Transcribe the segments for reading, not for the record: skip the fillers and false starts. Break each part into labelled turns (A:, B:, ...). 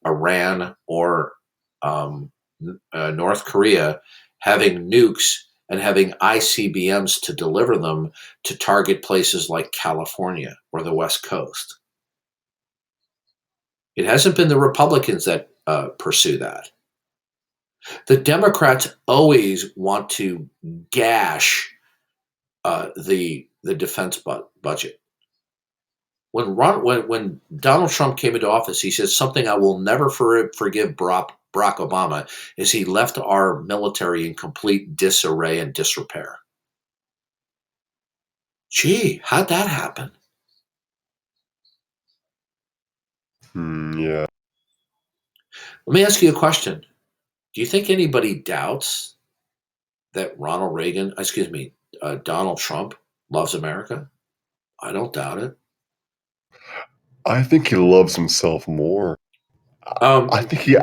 A: like Iran or North Korea having nukes and having ICBMs to deliver them to target places like California or the West Coast. It hasn't been the Republicans that pursue that. The Democrats always want to gash the defense budget. When Donald Trump came into office, he said something I will never forgive Barack Obama is he left our military in complete disarray and disrepair. Gee, how'd that happen?
B: Yeah.
A: Let me ask you a question. Do you think anybody doubts that Donald Trump loves America? I don't doubt it.
B: I think he loves himself more. I think he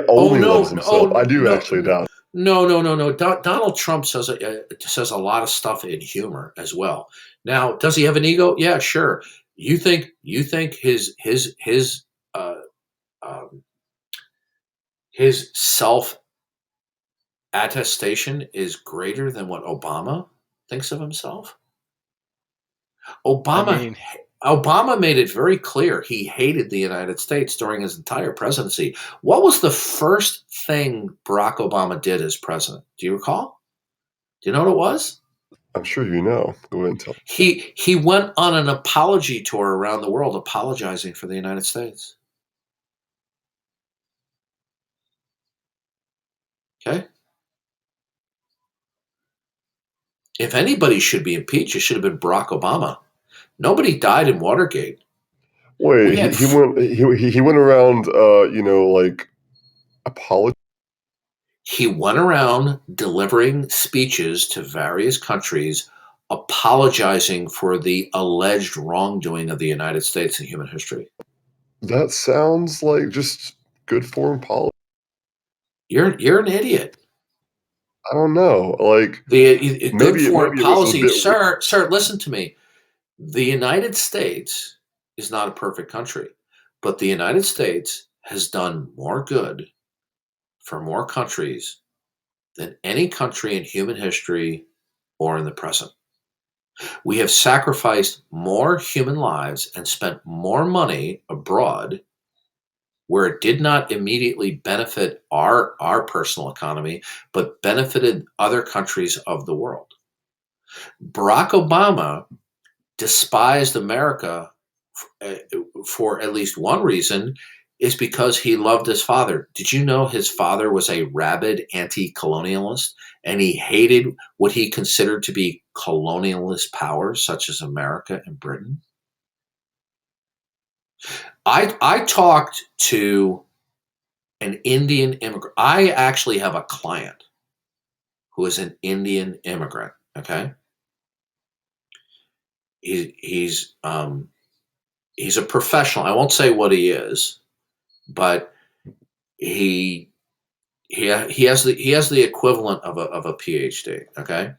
B: only loves himself. I do actually doubt it.
A: No. Donald Trump says a lot of stuff in humor as well. Now, does he have an ego? Yeah, sure. You think his self attestation is greater than what Obama thinks of himself? Obama made it very clear he hated the United States during his entire presidency. What was the first thing Barack Obama did as president? Do you recall? Do you know what it was?
B: I'm sure you know. Go ahead and tell
A: me. He went on an apology tour around the world apologizing for the United States. Okay? If anybody should be impeached, it should have been Barack Obama. Nobody died in Watergate.
B: Wait, he went around, like apology.
A: He went around delivering speeches to various countries, apologizing for the alleged wrongdoing of the United States in human history.
B: That sounds like just good foreign policy.
A: You're an idiot.
B: I don't know, like
A: good foreign policy, sir. Listen to me. The United States is not a perfect country, but the United States has done more good for more countries than any country in human history or in the present. We have sacrificed more human lives and spent more money abroad where it did not immediately benefit our personal economy, but benefited other countries of the world. Barack Obama despised America for at least one reason, is because he loved his father. Did you know his father was a rabid anti-colonialist and he hated what he considered to be colonialist powers such as America and Britain? I talked to an Indian immigrant. I actually have a client who is an Indian immigrant. Okay, he's a professional. I won't say what he is, but he has the equivalent of a PhD. Okay,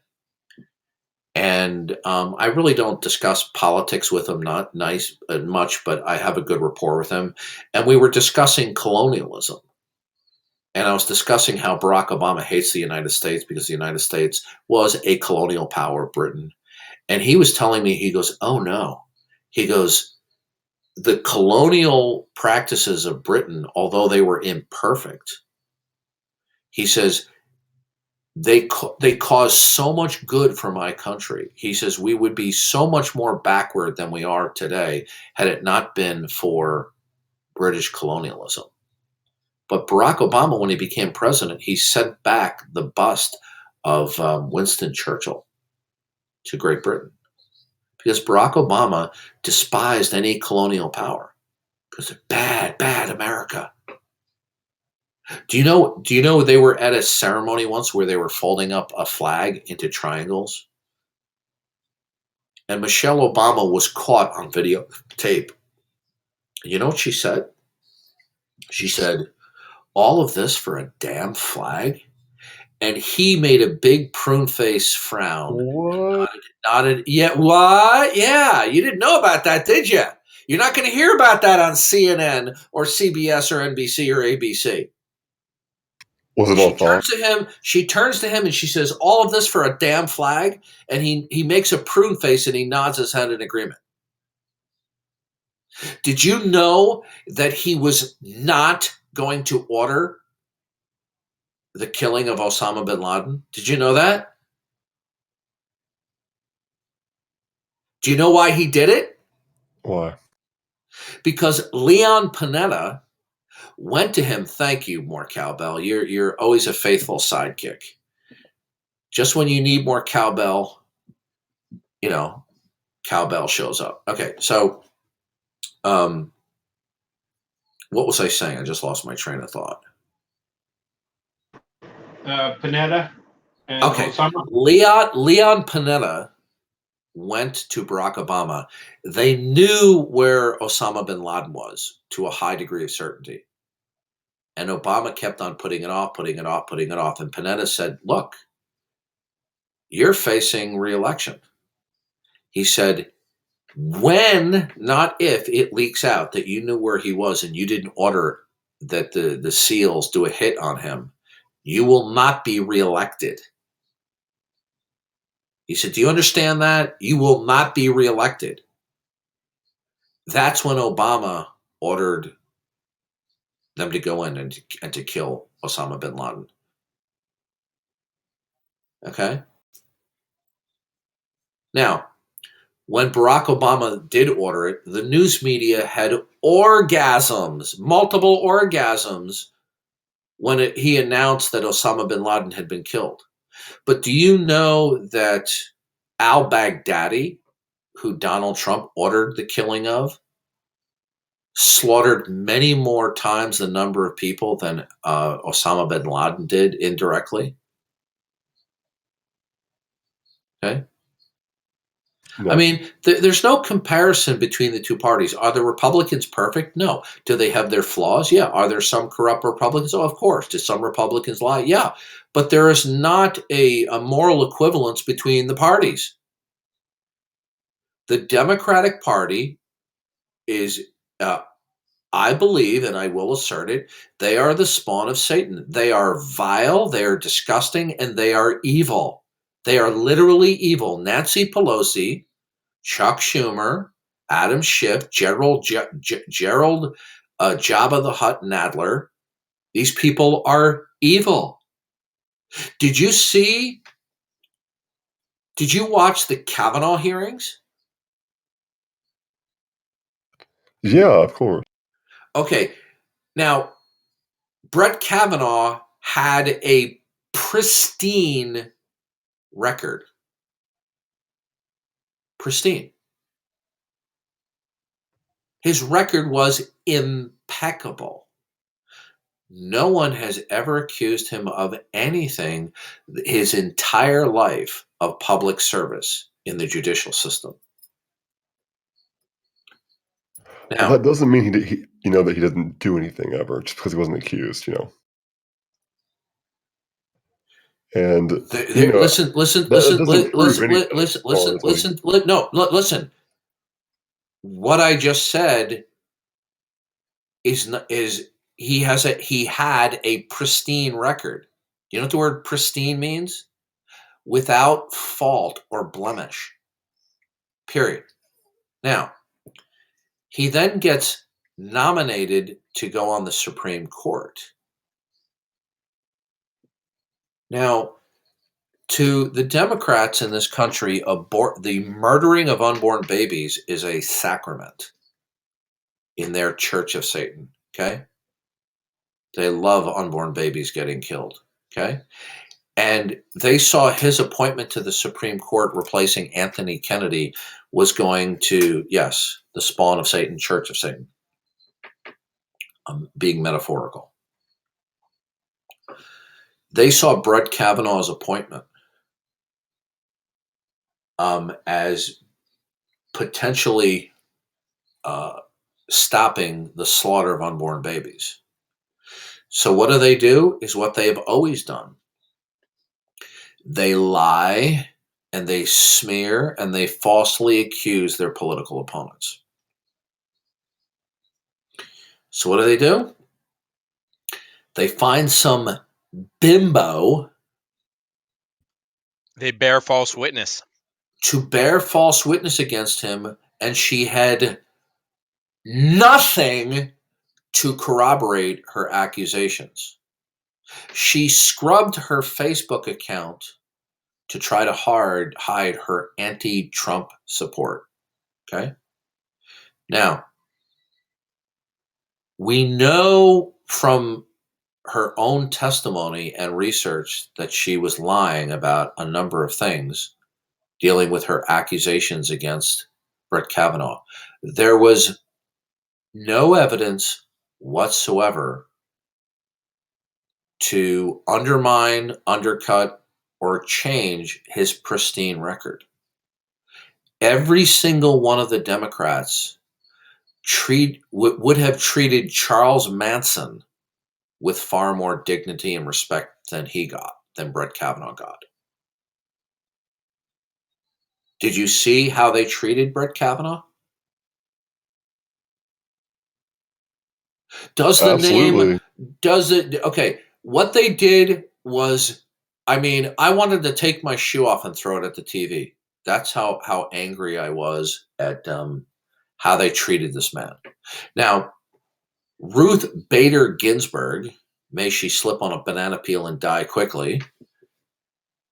A: and I really don't discuss politics with him, not much, but I have a good rapport with him. And we were discussing colonialism. And I was discussing how Barack Obama hates the United States because the United States was a colonial power, Britain. And he was telling me, he goes, oh no. He goes, the colonial practices of Britain, although they were imperfect, he says, they caused so much good for my country. He says, we would be so much more backward than we are today had it not been for British colonialism. But Barack Obama, when he became president, he sent back the bust of Winston Churchill to Great Britain because Barack Obama despised any colonial power because they're bad America. Do you know they were at a ceremony once where they were folding up a flag into triangles? And Michelle Obama was caught on videotape. You know what she said? She said, all of this for a damn flag? And he made a big prune face frown.
B: What?
A: Nodded. Yeah, what? Yeah, you didn't know about that, did you? You're not going to hear about that on CNN or CBS or NBC or ABC.
B: Was it
A: She
B: on Fox?
A: She turns to him and she says, all of this for a damn flag? And he makes a prune face and he nods his head in agreement. Did you know that he was not going to order the killing of Osama bin Laden? Did you know that? Do you know why he did it?
B: Why?
A: Because Leon Panetta went to him. Thank you, more cowbell. You're always a faithful sidekick. Just when you need more cowbell, cowbell shows up. Okay, so what was I saying? I just lost my train of thought.
C: Panetta and
A: Okay,
C: Osama.
A: Leon Panetta went to Barack Obama. They knew where Osama bin Laden was to a high degree of certainty. And Obama kept on putting it off. And Panetta said, look, you're facing re-election. He said, when, not if, it leaks out that you knew where he was and you didn't order that the SEALs do a hit on him, you will not be reelected. He said, do you understand that? You will not be reelected. That's when Obama ordered them to go in and to kill Osama bin Laden. Okay? Now, when Barack Obama did order it, the news media had orgasms, multiple orgasms, when he announced that Osama bin Laden had been killed. But do you know that al-Baghdadi, who Donald Trump ordered the killing of, slaughtered many more times the number of people than Osama bin Laden did indirectly? Okay. No. I mean, there's no comparison between the two parties. Are the Republicans perfect? No. Do they have their flaws? Yeah. Are there some corrupt Republicans? Oh, of course. Do some Republicans lie? Yeah. But there is not a moral equivalence between the parties. The Democratic Party is, I believe, and I will assert it, they are the spawn of Satan. They are vile, they are disgusting, and they are evil. They are literally evil. Nancy Pelosi, Chuck Schumer, Adam Schiff, Gerald Jabba the Hutt Nadler. These people are evil. Did you watch the Kavanaugh hearings?
B: Yeah, of course.
A: Okay. Now, Brett Kavanaugh had a pristine record. Pristine. His record was impeccable. No one has ever accused him of anything his entire life of public service in the judicial system. Now,
B: well, that doesn't mean that he doesn't do anything ever just because he wasn't accused, And
A: listen. What I just said is he had a pristine record. You know what the word pristine means? Without fault or blemish. Period. Now, he then gets nominated to go on the Supreme Court. Now, to the Democrats in this country, the murdering of unborn babies is a sacrament in their Church of Satan, okay? They love unborn babies getting killed, okay? And they saw his appointment to the Supreme Court replacing Anthony Kennedy was going to, yes, the spawn of Satan, Church of Satan. I'm being metaphorical. They saw Brett Kavanaugh's appointment as potentially stopping the slaughter of unborn babies. So what do is what they've always done. They lie and they smear and they falsely accuse their political opponents. So what do? They find some bimbo
D: They bear false witness.
A: to bear false witness against him, and she had nothing to corroborate her accusations. She scrubbed her Facebook account to try to hide her anti-Trump support. Okay? Now, we know from her own testimony and research that she was lying about a number of things dealing with her accusations against Brett Kavanaugh. There was no evidence whatsoever to undermine, undercut, or change his pristine record. Every single one of the Democrats would have treated Charles Manson with far more dignity and respect than Brett Kavanaugh got. Did you see how they treated Brett Kavanaugh?
B: Absolutely.
A: Okay, what they did was, I wanted to take my shoe off and throw it at the TV. That's how angry I was at how they treated this man. Now, Ruth Bader Ginsburg, may she slip on a banana peel and die quickly,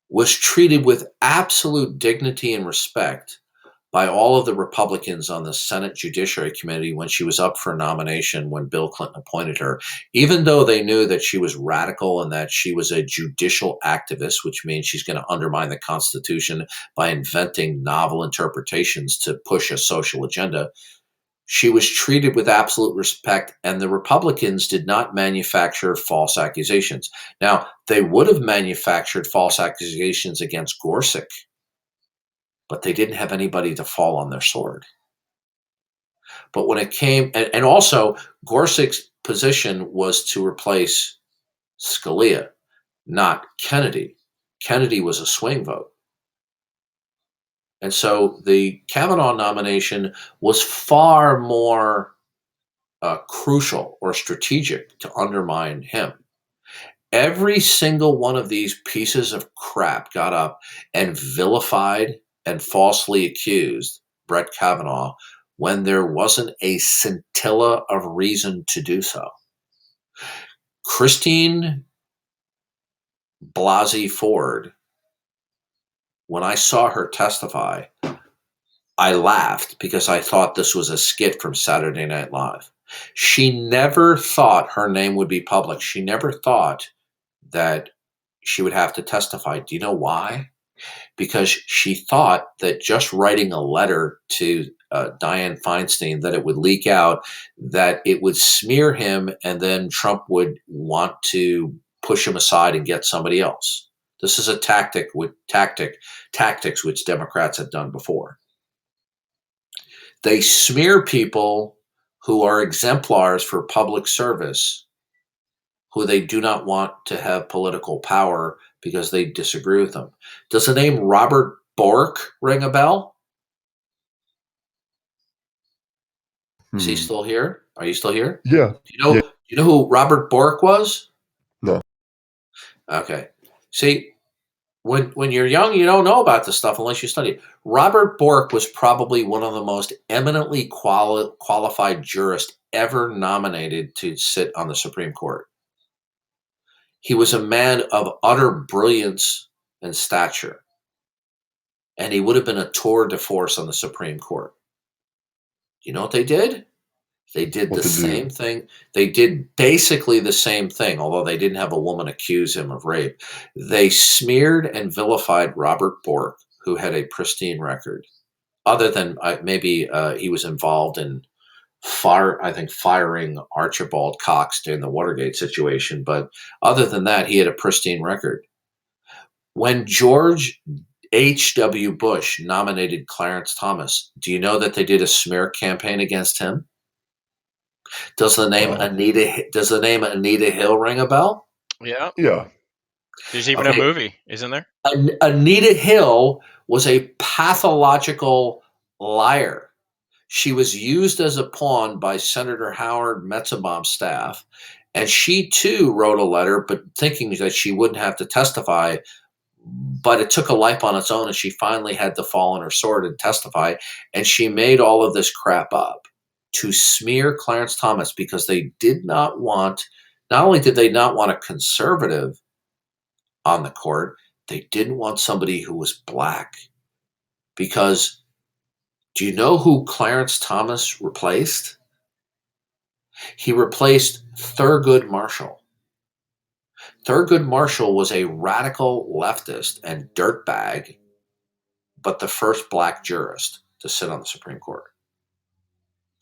A: was treated with absolute dignity and respect by all of the Republicans on the Senate Judiciary Committee when she was up for nomination when Bill Clinton appointed her, even though they knew that she was radical and that she was a judicial activist, which means she's going to undermine the Constitution by inventing novel interpretations to push a social agenda. She was treated with absolute respect, and the Republicans did not manufacture false accusations. Now, they would have manufactured false accusations against Gorsuch, but they didn't have anybody to fall on their sword. But when it came, and also Gorsuch's position was to replace Scalia, not Kennedy. Kennedy was a swing vote. And so the Kavanaugh nomination was far more crucial or strategic to undermine him. Every single one of these pieces of crap got up and vilified and falsely accused Brett Kavanaugh when there wasn't a scintilla of reason to do so. Christine Blasey Ford, when I saw her testify, I laughed because I thought this was a skit from Saturday Night Live. She never thought her name would be public. She never thought that she would have to testify. Do you know why? Because she thought that just writing a letter to Dianne Feinstein, that it would leak out, that it would smear him, and then Trump would want to push him aside and get somebody else. This is a tactics which Democrats have done before. They smear people who are exemplars for public service, who they do not want to have political power because they disagree with them. Does the name Robert Bork ring a bell? Is he still here? Are you still here?
B: Yeah.
A: Do you know who Robert Bork was?
B: No.
A: Okay. See, when you're young, you don't know about this stuff unless you study. Robert Bork was probably one of the most eminently qualified jurists ever nominated to sit on the Supreme Court. He was a man of utter brilliance and stature, and he would have been a tour de force on the Supreme Court. You know what they did? They did the same thing. They did basically the same thing, although they didn't have a woman accuse him of rape. They smeared and vilified Robert Bork, who had a pristine record, other than maybe he was involved in firing Archibald Cox during the Watergate situation. But other than that, he had a pristine record. When George H.W. Bush nominated Clarence Thomas, do you know that they did a smear campaign against him? Does the name Anita Hill ring a bell?
D: Yeah.
B: Yeah.
D: There's even a movie, isn't there?
A: Anita Hill was a pathological liar. She was used as a pawn by Senator Howard Metzenbaum's staff, and she too wrote a letter, but thinking that she wouldn't have to testify. But it took a life on its own, and she finally had to fall on her sword and testify. And she made all of this crap up to smear Clarence Thomas because they did not want, not only did they not want a conservative on the court, they didn't want somebody who was black. Because do you know who Clarence Thomas replaced? He replaced Thurgood Marshall. Thurgood Marshall was a radical leftist and dirtbag, but the first black jurist to sit on the Supreme Court.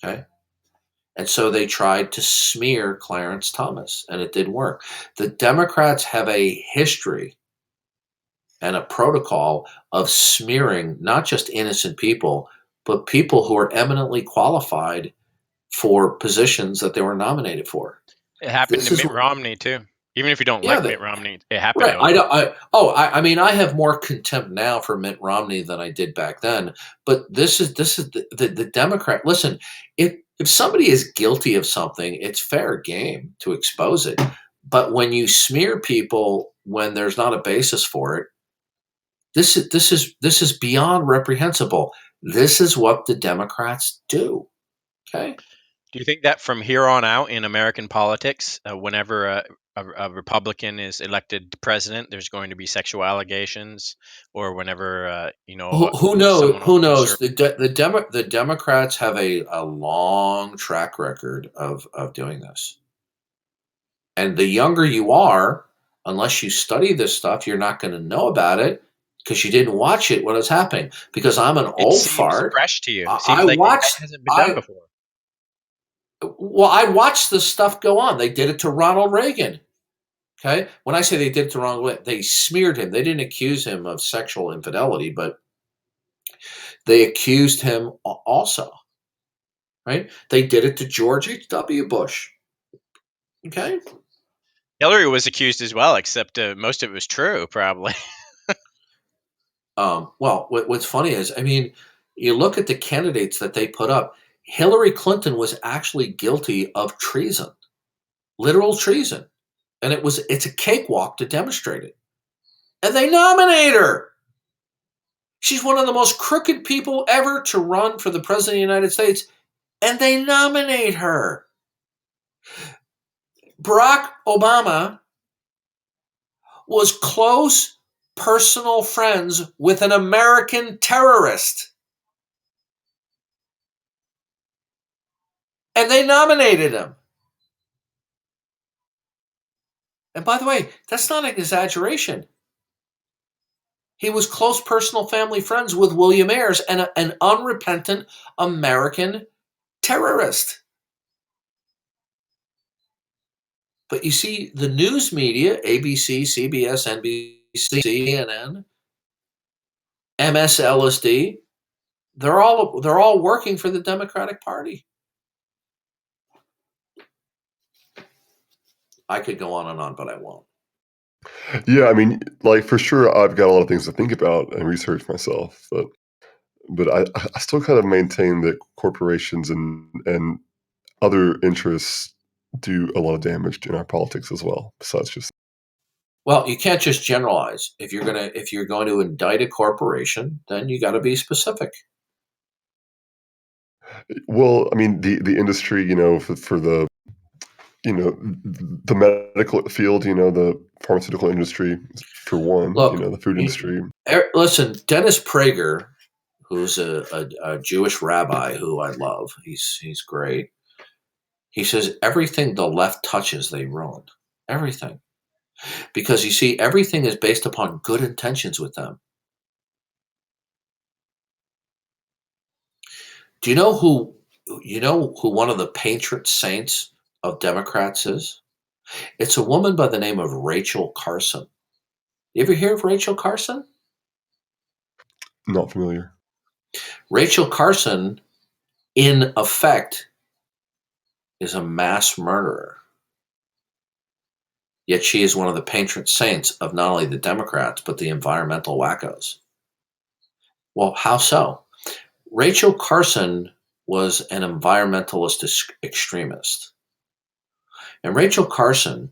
A: Okay? And so they tried to smear Clarence Thomas, and it didn't work. The Democrats have a history and a protocol of smearing not just innocent people, but people who are eminently qualified for positions that they were nominated for.
D: It happened to Mitt Romney too. Even if you don't like Mitt Romney, it happened.
A: Right. I mean, I have more contempt now for Mitt Romney than I did back then. But this is the Democrat. Listen, if somebody is guilty of something, it's fair game to expose it. But when you smear people when there's not a basis for it, this is beyond reprehensible. This is what the Democrats do. Okay.
D: Do you think that from here on out in American politics, whenever a Republican is elected president, there's going to be sexual allegations, or whenever
A: who knows? The Democrats have a long track record of doing this, and the younger you are, unless you study this stuff, you're not going to know about it because you didn't watch it when it's happening. Because I'm an old fart.
D: Fresh to you.
A: It
D: hasn't been done before.
A: Well, I watched this stuff go on. They did it to Ronald Reagan. Okay. When I say they did it to Ronald Reagan, they smeared him. They didn't accuse him of sexual infidelity, but they accused him also. Right. They did it to George H.W. Bush. Okay.
D: Hillary was accused as well, except most of it was true, probably.
A: Well, what's funny is, I mean, you look at the candidates that they put up. Hillary Clinton was actually guilty of treason, literal treason. And it's a cakewalk to demonstrate it. And they nominate her. She's one of the most crooked people ever to run for the president of the United States. And they nominate her. Barack Obama was close personal friends with an American terrorist. And they nominated him. And by the way, that's not an exaggeration. He was close personal family friends with William Ayers, and an unrepentant American terrorist. But you see, the news media, ABC, CBS, NBC, CNN, MSLSD, they're all working for the Democratic Party. I could go on, but I won't.
B: Yeah, I mean, like for sure, I've got a lot of things to think about and research myself, but I still kind of maintain that corporations and other interests do a lot of damage in our politics as well. Besides just
A: well, you can't just generalize. If you're going to indict a corporation, then you got to be specific.
B: well, I mean, the industry, for the the medical field, the pharmaceutical industry, for one,
A: Look,
B: the food industry.
A: Listen, Dennis Prager, who's a Jewish rabbi who I love, he's great. He says everything the left touches, they ruin. Everything. Because you see, everything is based upon good intentions with them. Do you know who one of the patron saints of Democrats is? It's a woman by the name of Rachel Carson. You ever hear of Rachel Carson?
B: Not familiar.
A: Rachel Carson, in effect, is a mass murderer. Yet she is one of the patron saints of not only the Democrats, but the environmental wackos. Well, how so? Rachel Carson was an environmentalist extremist. And Rachel Carson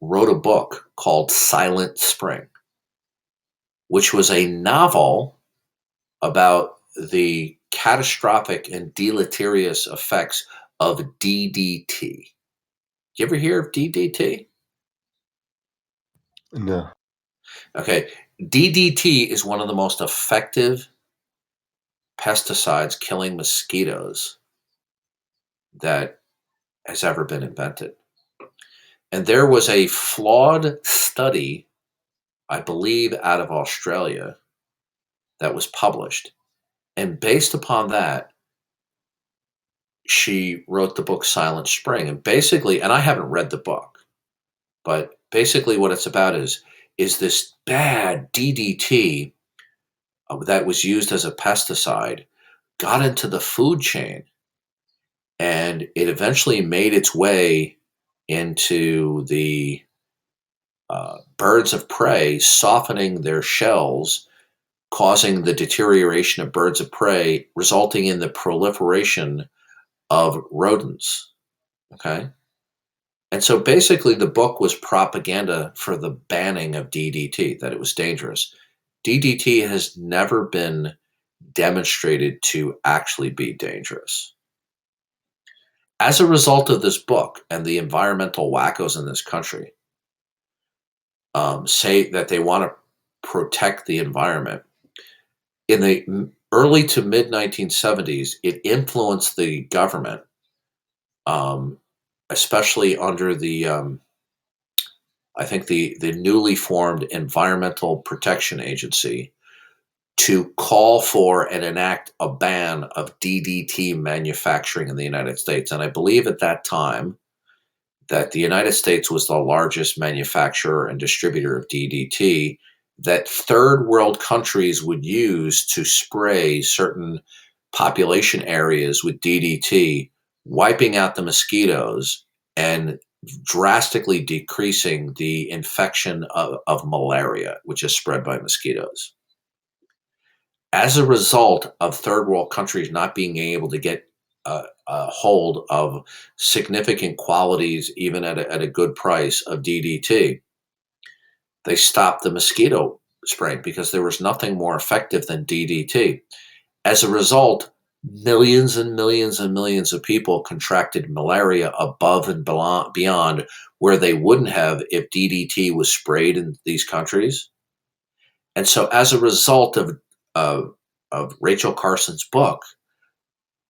A: wrote a book called Silent Spring, which was a novel about the catastrophic and deleterious effects of DDT. You ever hear of DDT?
B: No.
A: Okay. DDT is one of the most effective pesticides killing mosquitoes that has ever been invented. And there was a flawed study, I believe, out of Australia that was published. And based upon that, she wrote the book Silent Spring. And basically, and I haven't read the book, but basically what it's about is this bad DDT that was used as a pesticide got into the food chain, and it eventually made its way into the birds of prey, softening their shells, causing the deterioration of birds of prey, resulting in the proliferation of rodents. Okay. And so basically, the book was propaganda for the banning of DDT, that it was dangerous. DDT has never been demonstrated to actually be dangerous. As a result of this book and the environmental wackos in this country say that they want to protect the environment, in the early to mid 1970s, it influenced the government, especially under the I think the newly formed Environmental Protection Agency, to call for and enact a ban of DDT manufacturing in the United States. And I believe at that time that the United States was the largest manufacturer and distributor of DDT that third world countries would use to spray certain population areas with DDT, wiping out the mosquitoes and drastically decreasing the infection of malaria, which is spread by mosquitoes. As a result of third world countries not being able to get a hold of significant qualities, even at a good price, of DDT, they stopped the mosquito spraying because there was nothing more effective than DDT. As a result, millions and millions and millions of people contracted malaria above and beyond where they wouldn't have if DDT was sprayed in these countries. And so as a result of Rachel Carson's book,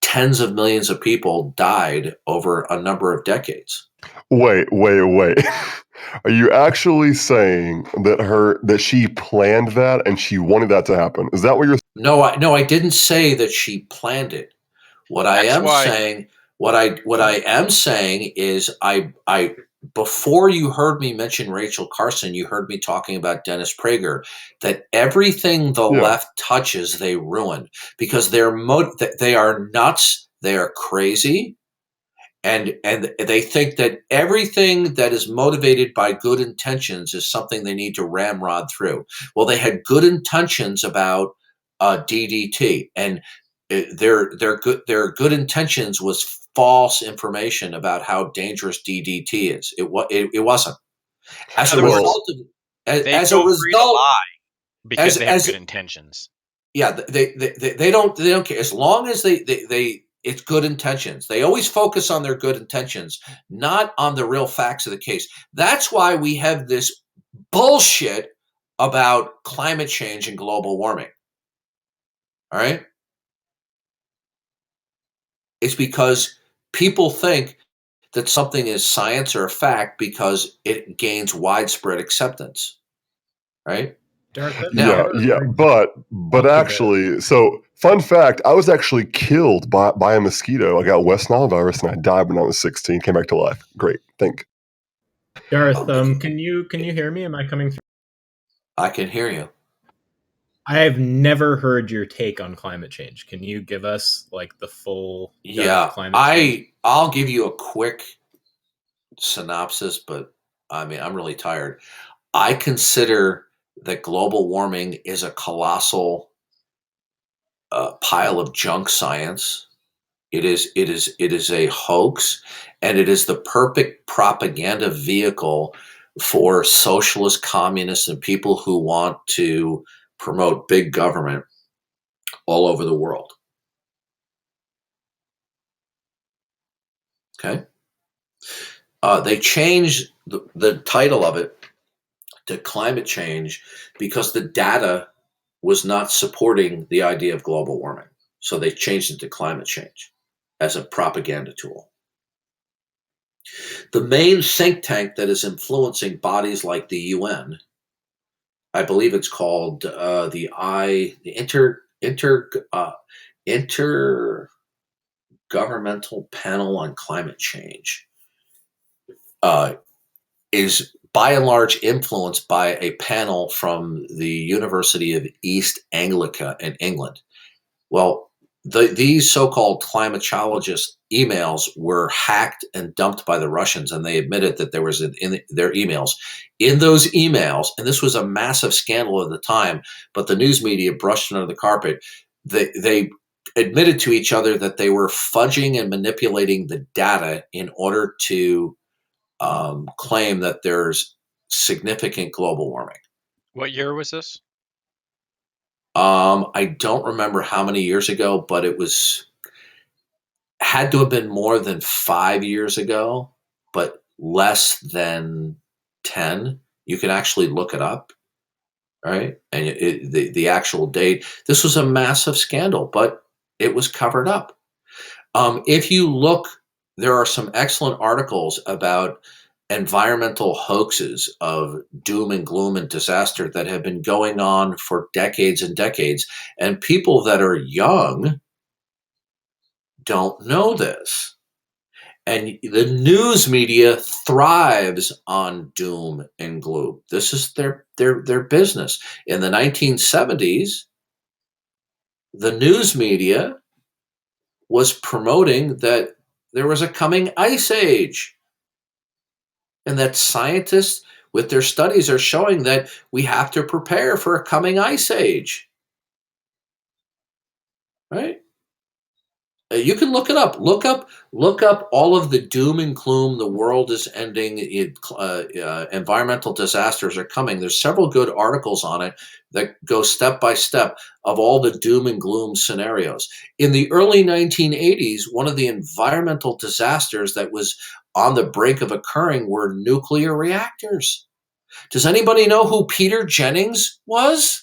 A: tens of millions of people died over a number of decades.
B: Wait. Are you actually saying that she planned that and she wanted that to happen? Is that what you're
A: No, I didn't say that she planned it. What I am saying is I before you heard me mention Rachel Carson, you heard me talking about Dennis Prager, that everything the left touches, they ruin, because they are nuts, they are crazy, and they think that everything that is motivated by good intentions is something they need to ramrod through. Well, they had good intentions about DDT, and their good intentions was false information about how dangerous DDT is. It wasn't. As a result of as a result,
D: lie because they have good intentions.
A: Yeah, they don't care as long as they it's good intentions. They always focus on their good intentions, not on the real facts of the case. That's why we have this bullshit about climate change and global warming. All right? It's because people think that something is science or a fact because it gains widespread acceptance. Right?
E: Darth,
B: but actually, so fun fact, I was actually killed by a mosquito. I got West Nile virus and I died when I was 16, came back to life. Great. Thank you.
E: Darth, can you hear me? Am I coming through?
A: I can hear you.
E: I have never heard your take on climate change. Can you give us like the full climate change?
A: I'll give you a quick synopsis, but I mean, I'm really tired. I consider that global warming is a colossal pile of junk science. It is a hoax, and it is the perfect propaganda vehicle for socialist communists and people who want to promote big government all over the world. Okay? They changed the title of it to climate change because the data was not supporting the idea of global warming. So they changed it to climate change as a propaganda tool. The main think tank that is influencing bodies like the UN, I believe it's called the Intergovernmental Panel on Climate Change, is by and large influenced by a panel from the University of East Anglia in England. Well, these so-called climatologists' emails were hacked and dumped by the Russians, and they admitted that there was in their emails. In those emails, and this was a massive scandal at the time, but the news media brushed it under the carpet. They admitted to each other that they were fudging and manipulating the data in order to claim that there's significant global warming.
D: What year was this?
A: I don't remember how many years ago, but it had to have been more than 5 years ago, but less than 10. You can actually look it up, right? And the actual date. This was a massive scandal, but it was covered up. If you look, there are some excellent articles about environmental hoaxes of doom and gloom and disaster that have been going on for decades and decades. And people that are young don't know this. And the news media thrives on doom and gloom. This is their business. In the 1970s, the news media was promoting that there was a coming ice age, and that scientists with their studies are showing that we have to prepare for a coming ice age. Right? You can look it up. Look up all of the doom and gloom. The world is ending. Environmental disasters are coming. There's several good articles on it that go step by step of all the doom and gloom scenarios. In the early 1980s, one of the environmental disasters that was on the brink of occurring were nuclear reactors. Does anybody know who Peter Jennings was?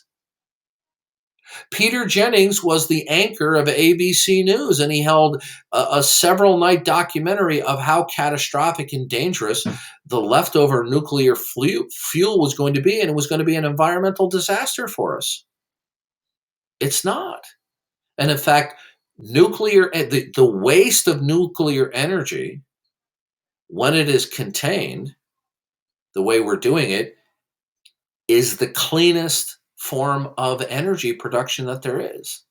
A: Peter Jennings was the anchor of ABC News, and he held a several-night documentary of how catastrophic and dangerous the leftover nuclear fuel was going to be, and it was going to be an environmental disaster for us. It's not. And in fact, the waste of nuclear energy, when it is contained, the way we're doing it, is the cleanest form of energy production that there is.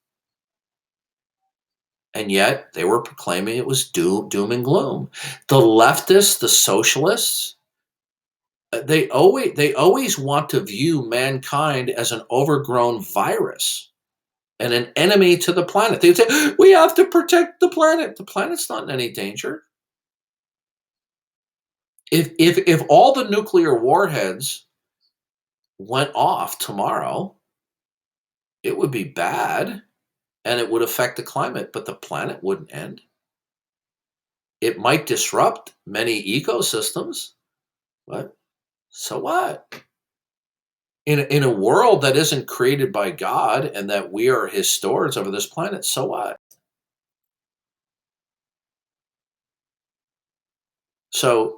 A: And yet they were proclaiming it was doom and gloom. The leftists, the socialists, they always want to view mankind as an overgrown virus and an enemy to the planet. They say, we have to protect the planet. The planet's not in any danger. If all the nuclear warheads went off tomorrow, it would be bad and it would affect the climate, but the planet wouldn't end. It might disrupt many ecosystems, but so what? In a world that isn't created by God and that we are his stewards over this planet, so what? So,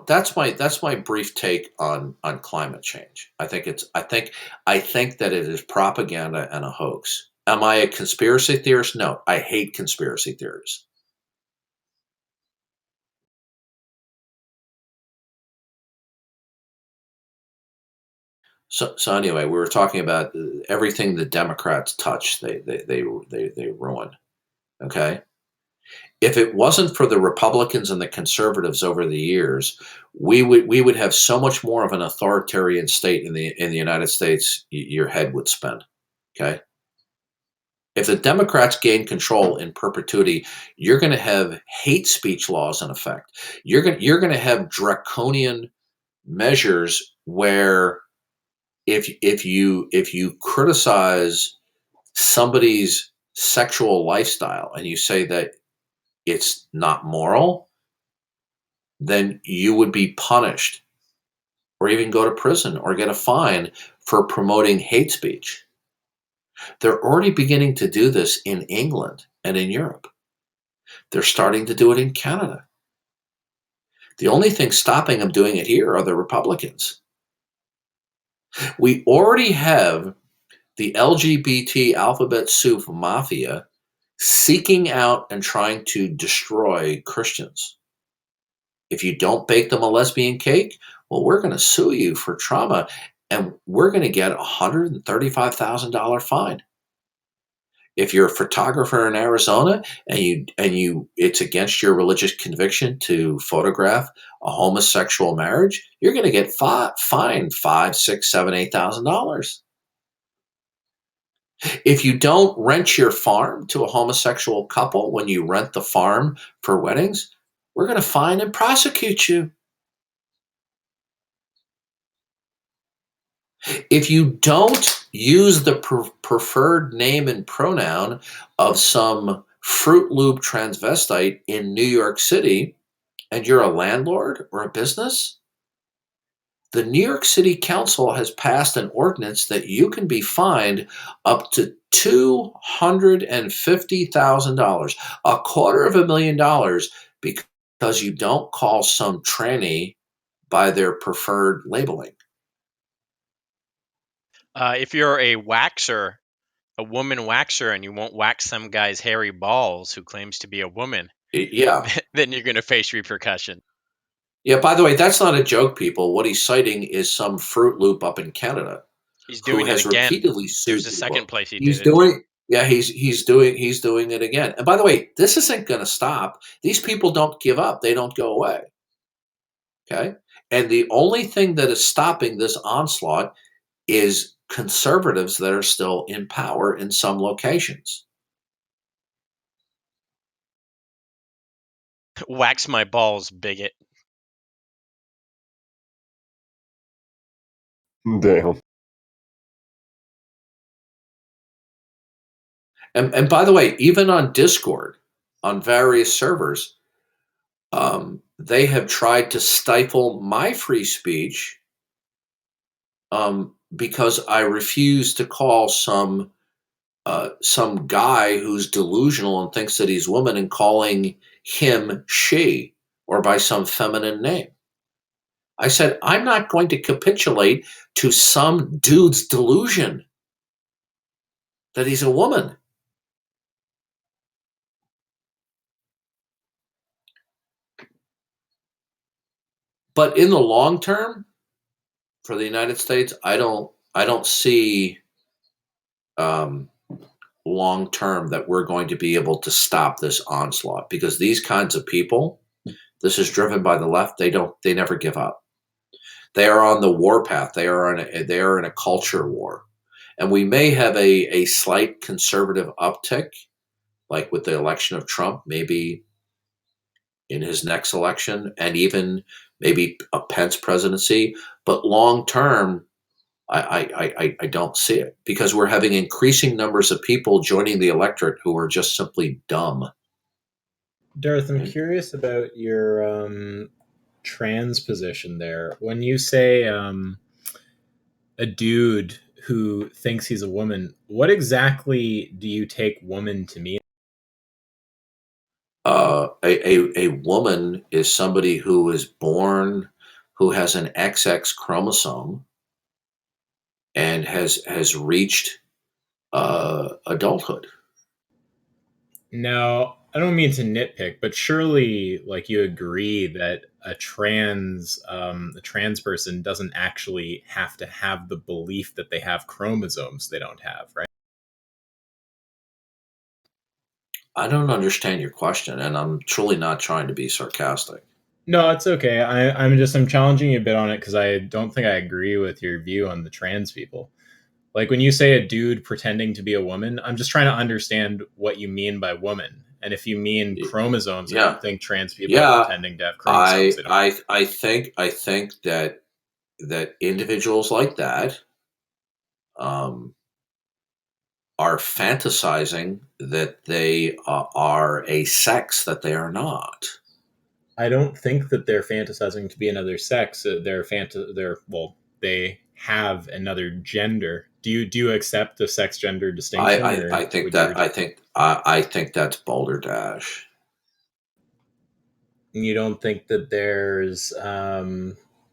A: that's my brief take on climate change. I think that it is propaganda and a hoax. Am I a conspiracy theorist? No, I hate conspiracy theories. So anyway, we were talking about everything the Democrats touch, they ruin. Okay. If it wasn't for the Republicans and the conservatives over the years, we would have so much more of an authoritarian state in the United States. Your head would spin. Okay. If the Democrats gain control in perpetuity, you're going to have hate speech laws in effect. You're going to have draconian measures where if you criticize somebody's sexual lifestyle and you say that it's not moral, then you would be punished or even go to prison or get a fine for promoting hate speech. They're already beginning to do this in England and in Europe. They're starting to do it in Canada. The only thing stopping them doing it here are the Republicans. We already have the LGBT alphabet soup mafia seeking out and trying to destroy Christians. If you don't bake them a lesbian cake, well, we're going to sue you for trauma, and we're going to get a $135,000 fine. If you're a photographer in Arizona and it's against your religious conviction to photograph a homosexual marriage, you're going to get fined $5,000, $6,000, $7,000, $8,000. If you don't rent your farm to a homosexual couple when you rent the farm for weddings, we're going to fine and prosecute you. If you don't use the preferred name and pronoun of some Fruit Loop transvestite in New York City, and you're a landlord or a business, the New York City Council has passed an ordinance that you can be fined up to $250,000, $250,000, because you don't call some tranny by their preferred labeling.
D: If you're a waxer, a woman waxer, and you won't wax some guy's hairy balls who claims to be a woman,
A: yeah,
D: then you're going to face repercussion.
A: Yeah, by the way, that's not a joke, people. What he's citing is some Fruit Loop up in Canada.
D: He's doing it again.
A: Repeatedly sued
D: There's a second place
A: he's doing. Yeah, he's doing it again. And by the way, this isn't going to stop. These people don't give up. They don't go away. Okay? And the only thing that is stopping this onslaught is conservatives that are still in power in some locations.
D: Wax my balls, bigot.
B: Damn.
A: And by the way, even on Discord, on various servers, they have tried to stifle my free speech because I refuse to call some guy who's delusional and thinks that he's woman and calling him she or by some feminine name. I said, I'm not going to capitulate to some dude's delusion that he's a woman. But in the long term, for the United States, I don't see long term that we're going to be able to stop this onslaught, because these kinds of people, this is driven by the left. They never give up. They are on the warpath. They are in a culture war, and we may have a slight conservative uptick, like with the election of Trump, maybe in his next election, and even maybe a Pence presidency. But long term, I don't see it, because we're having increasing numbers of people joining the electorate who are just simply dumb.
E: Darth, I'm curious about your trans position there. When you say a dude who thinks he's a woman, what exactly do you take woman to mean?
A: A woman is somebody who is born, who has an XX chromosome and has reached adulthood.
E: Now, I don't mean to nitpick, but surely, like, you agree that a trans person doesn't actually have to have the belief that they have chromosomes they don't have, right?
A: I don't understand your question, and I'm truly not trying to be sarcastic.
E: No, it's okay. I'm challenging you a bit on it because I don't think I agree with your view on the trans people. Like when you say a dude pretending to be a woman, I'm just trying to understand what you mean by woman. And if you mean chromosomes, I
A: Yeah.
E: don't think trans people are pretending to have chromosomes. They don't.
A: I think that individuals like that are fantasizing that they are a sex that they are not.
E: I don't think that they're fantasizing to be another sex. They have another gender. Do you accept the sex gender distinction?
A: I think that's balderdash.
E: You don't think that there's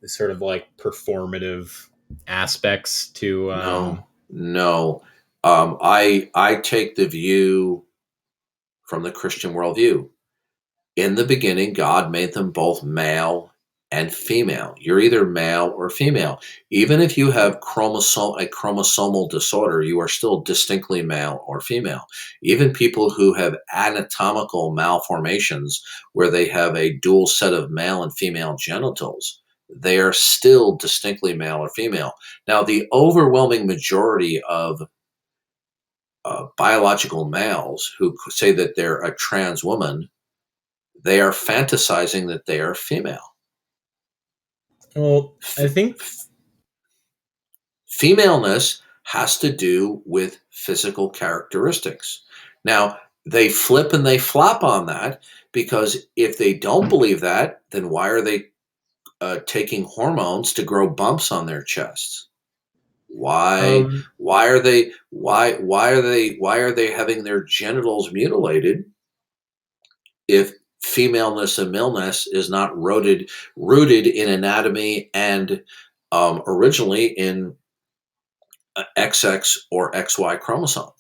E: sort of like performative aspects to
A: No. I take the view from the Christian worldview. In the beginning, God made them both male and female. You're either male or female. Even if you have a chromosomal disorder, you are still distinctly male or female. Even people who have anatomical malformations where they have a dual set of male and female genitals, they are still distinctly male or female. Now, the overwhelming majority of biological males who say that they're a trans woman, they are fantasizing that they are female.
E: Well, I think
A: Femaleness has to do with physical characteristics. Now, they flip and they flop on that, because if they don't believe that, then why are they taking hormones to grow bumps on their chests? Why are they having their genitals mutilated if femaleness and maleness is not rooted in anatomy and originally in XX or XY chromosome?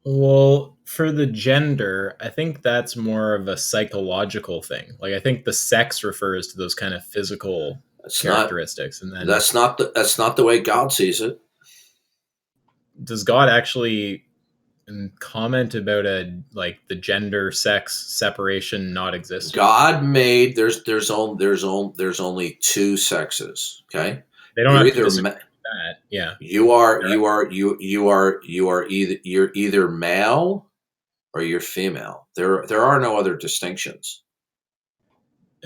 E: Well, for the gender, I think that's more of a psychological thing. Like I think the sex refers to those kind of physical characteristics, and then
A: that's not the way God sees it.
E: Does God actually comment about the gender sex separation not existing?
A: God made there's only two sexes. Okay,
E: they don't have to disagree with that. Yeah,
A: you're either male or you're female. There are no other distinctions.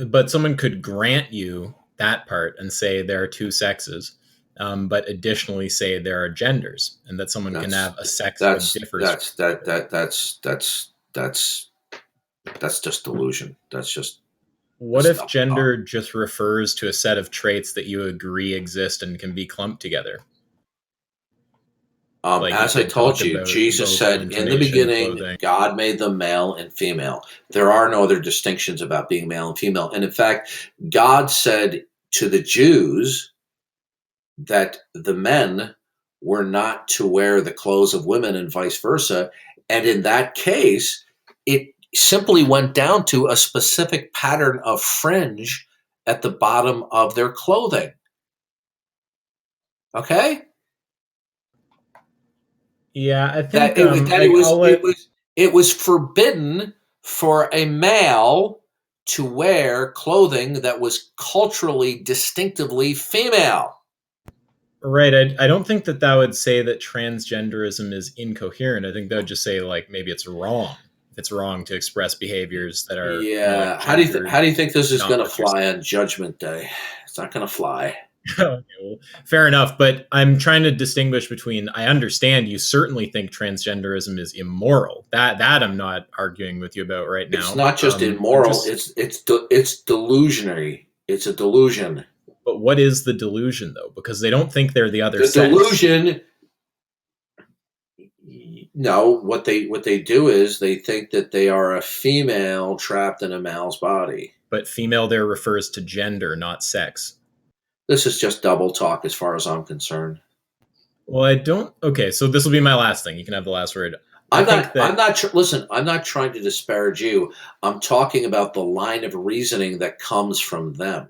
E: But someone could grant you that part and say there are two sexes, but additionally say there are genders, and that someone can have a sex that differs.
A: That's just delusion. That's just.
E: What if gender just refers to a set of traits that you agree exist and can be clumped together?
A: As I told you, Jesus said, in the beginning, clothing. God made them male and female. There are no other distinctions about being male and female. And in fact, God said to the Jews that the men were not to wear the clothes of women and vice versa. And in that case, it simply went down to a specific pattern of fringe at the bottom of their clothing. Okay?
E: Yeah, I think
A: it was forbidden for a male to wear clothing that was culturally distinctively female.
E: Right. I don't think that would say that transgenderism is incoherent. I think that would just say maybe it's wrong. It's wrong to express behaviors that are.
A: Yeah. How do you think this is going to fly on Judgment Day? It's not going to fly.
E: Okay, well, fair enough, but I'm trying to distinguish between. I understand you certainly think transgenderism is immoral. That I'm not arguing with you about right now.
A: It's not just immoral. It's delusionary. It's a delusion.
E: But what is the delusion, though? Because they don't think they're the other.
A: The delusion. No, what they do is they think that they are a female trapped in a male's body.
E: But female there refers to gender, not sex.
A: This is just double talk as far as I'm concerned.
E: Well, I don't. Okay, so this will be my last thing. You can have the last word.
A: Listen, I'm not trying to disparage you. I'm talking about the line of reasoning that comes from them.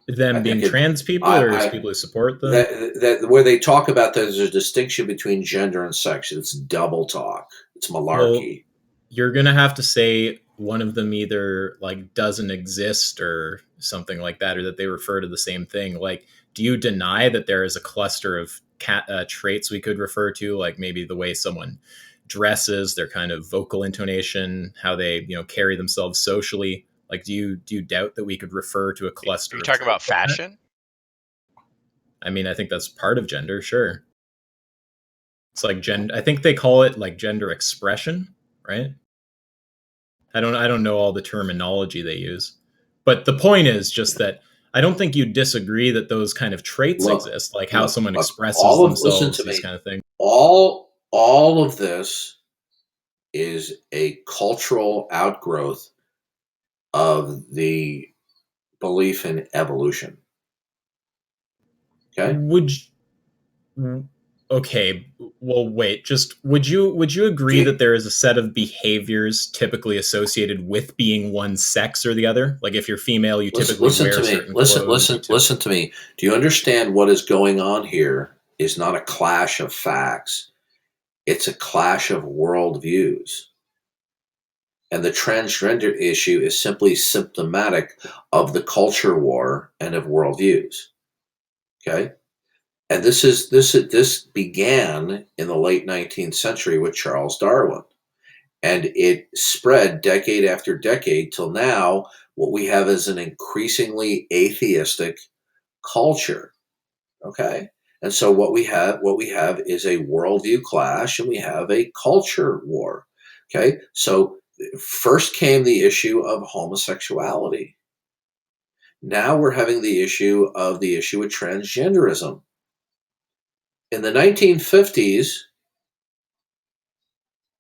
E: Them being trans people, or people who support them?
A: That where they talk about there's a distinction between gender and sex. It's double talk. It's malarkey.
E: Well, you're going to have to say one of them either like doesn't exist or something like that, or that they refer to the same thing. Like, do you deny that there is a cluster of traits we could refer to, like maybe the way someone dresses, their kind of vocal intonation, how they carry themselves socially? Like, do you doubt that we could refer to a cluster?
D: Are you
E: of
D: talking about
E: traits like that?
D: fashion?
E: I mean, I think that's part of gender, sure. It's like I think they call it like gender expression, right? I don't know all the terminology they use. But the point is just that I don't think you disagree that those kind of traits exist, like how someone expresses
A: listen
E: themselves,
A: to
E: these
A: me.
E: kind of things.
A: All of this is a cultural outgrowth of the belief in evolution. Okay?
E: Okay, well, wait. Just would you agree that there is a set of behaviors typically associated with being one sex or the other? Like, if you're female, you typically
A: Listen
E: wear
A: to me.
E: certain clothes.
A: Listen to me. Do you understand what is going on here is not a clash of facts. It's a clash of worldviews. And the transgender issue is simply symptomatic of the culture war and of worldviews. Okay? And this began in the late 19th century with Charles Darwin. And it spread decade after decade till now. What we have is an increasingly atheistic culture. Okay? And so what we have is a worldview clash, and we have a culture war. Okay? So first came the issue of homosexuality. Now we're having the issue of transgenderism. In the 1950s,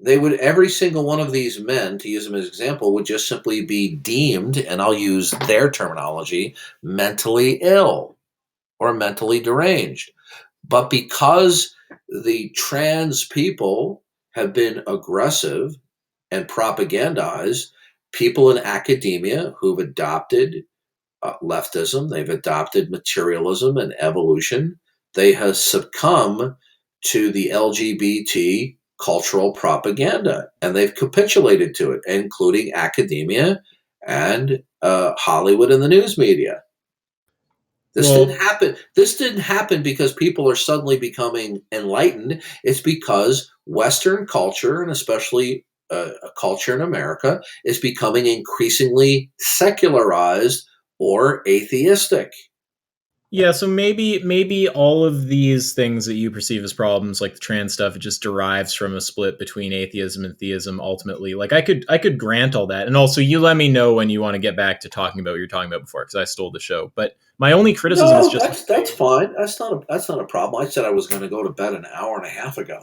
A: every single one of these men, to use them as an example, would just simply be deemed, and I'll use their terminology, mentally ill or mentally deranged. But because the trans people have been aggressive and propagandized, people in academia who've adopted leftism, they've adopted materialism and evolution, they have succumbed to the LGBT cultural propaganda, and they've capitulated to it, including academia and Hollywood and the news media. This didn't happen because people are suddenly becoming enlightened. It's because Western culture, and especially culture in America, is becoming increasingly secularized or atheistic.
E: Yeah, so maybe all of these things that you perceive as problems, like the trans stuff, it just derives from a split between atheism and theism. Ultimately, like I could grant all that, and also you let me know when you want to get back to talking about what you were talking about before, because I stole the show. But my only criticism is just
A: that's fine. That's not a problem. I said I was going to go to bed an hour and a half ago.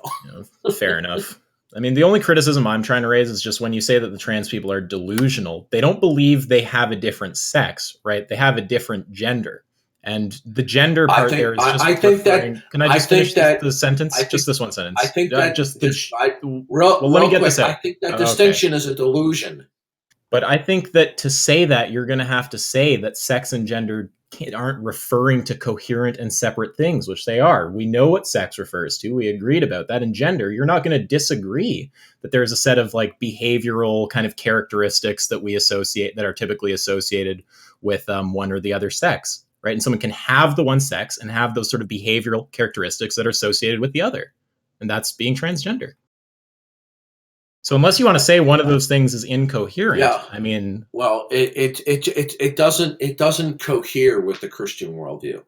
E: Fair enough. I mean, the only criticism I'm trying to raise is just when you say that the trans people are delusional, they don't believe they have a different sex, right? They have a different gender. And the gender part there is just referring. Can I just finish the sentence? Just this one sentence.
A: I think that
E: let me get this out.
A: I think that distinction is a delusion.
E: But I think that to say that, you're going to have to say that sex and gender aren't referring to coherent and separate things, which they are. We know what sex refers to. We agreed about that. And gender, you're not going to disagree that there's a set of like behavioral kind of characteristics that we associate, that are typically associated with one or the other sex, right? And someone can have the one sex and have those sort of behavioral characteristics that are associated with the other. And that's being transgender. So unless you want to say one of those things is incoherent,
A: yeah.
E: I mean,
A: well, it doesn't cohere with the Christian worldview.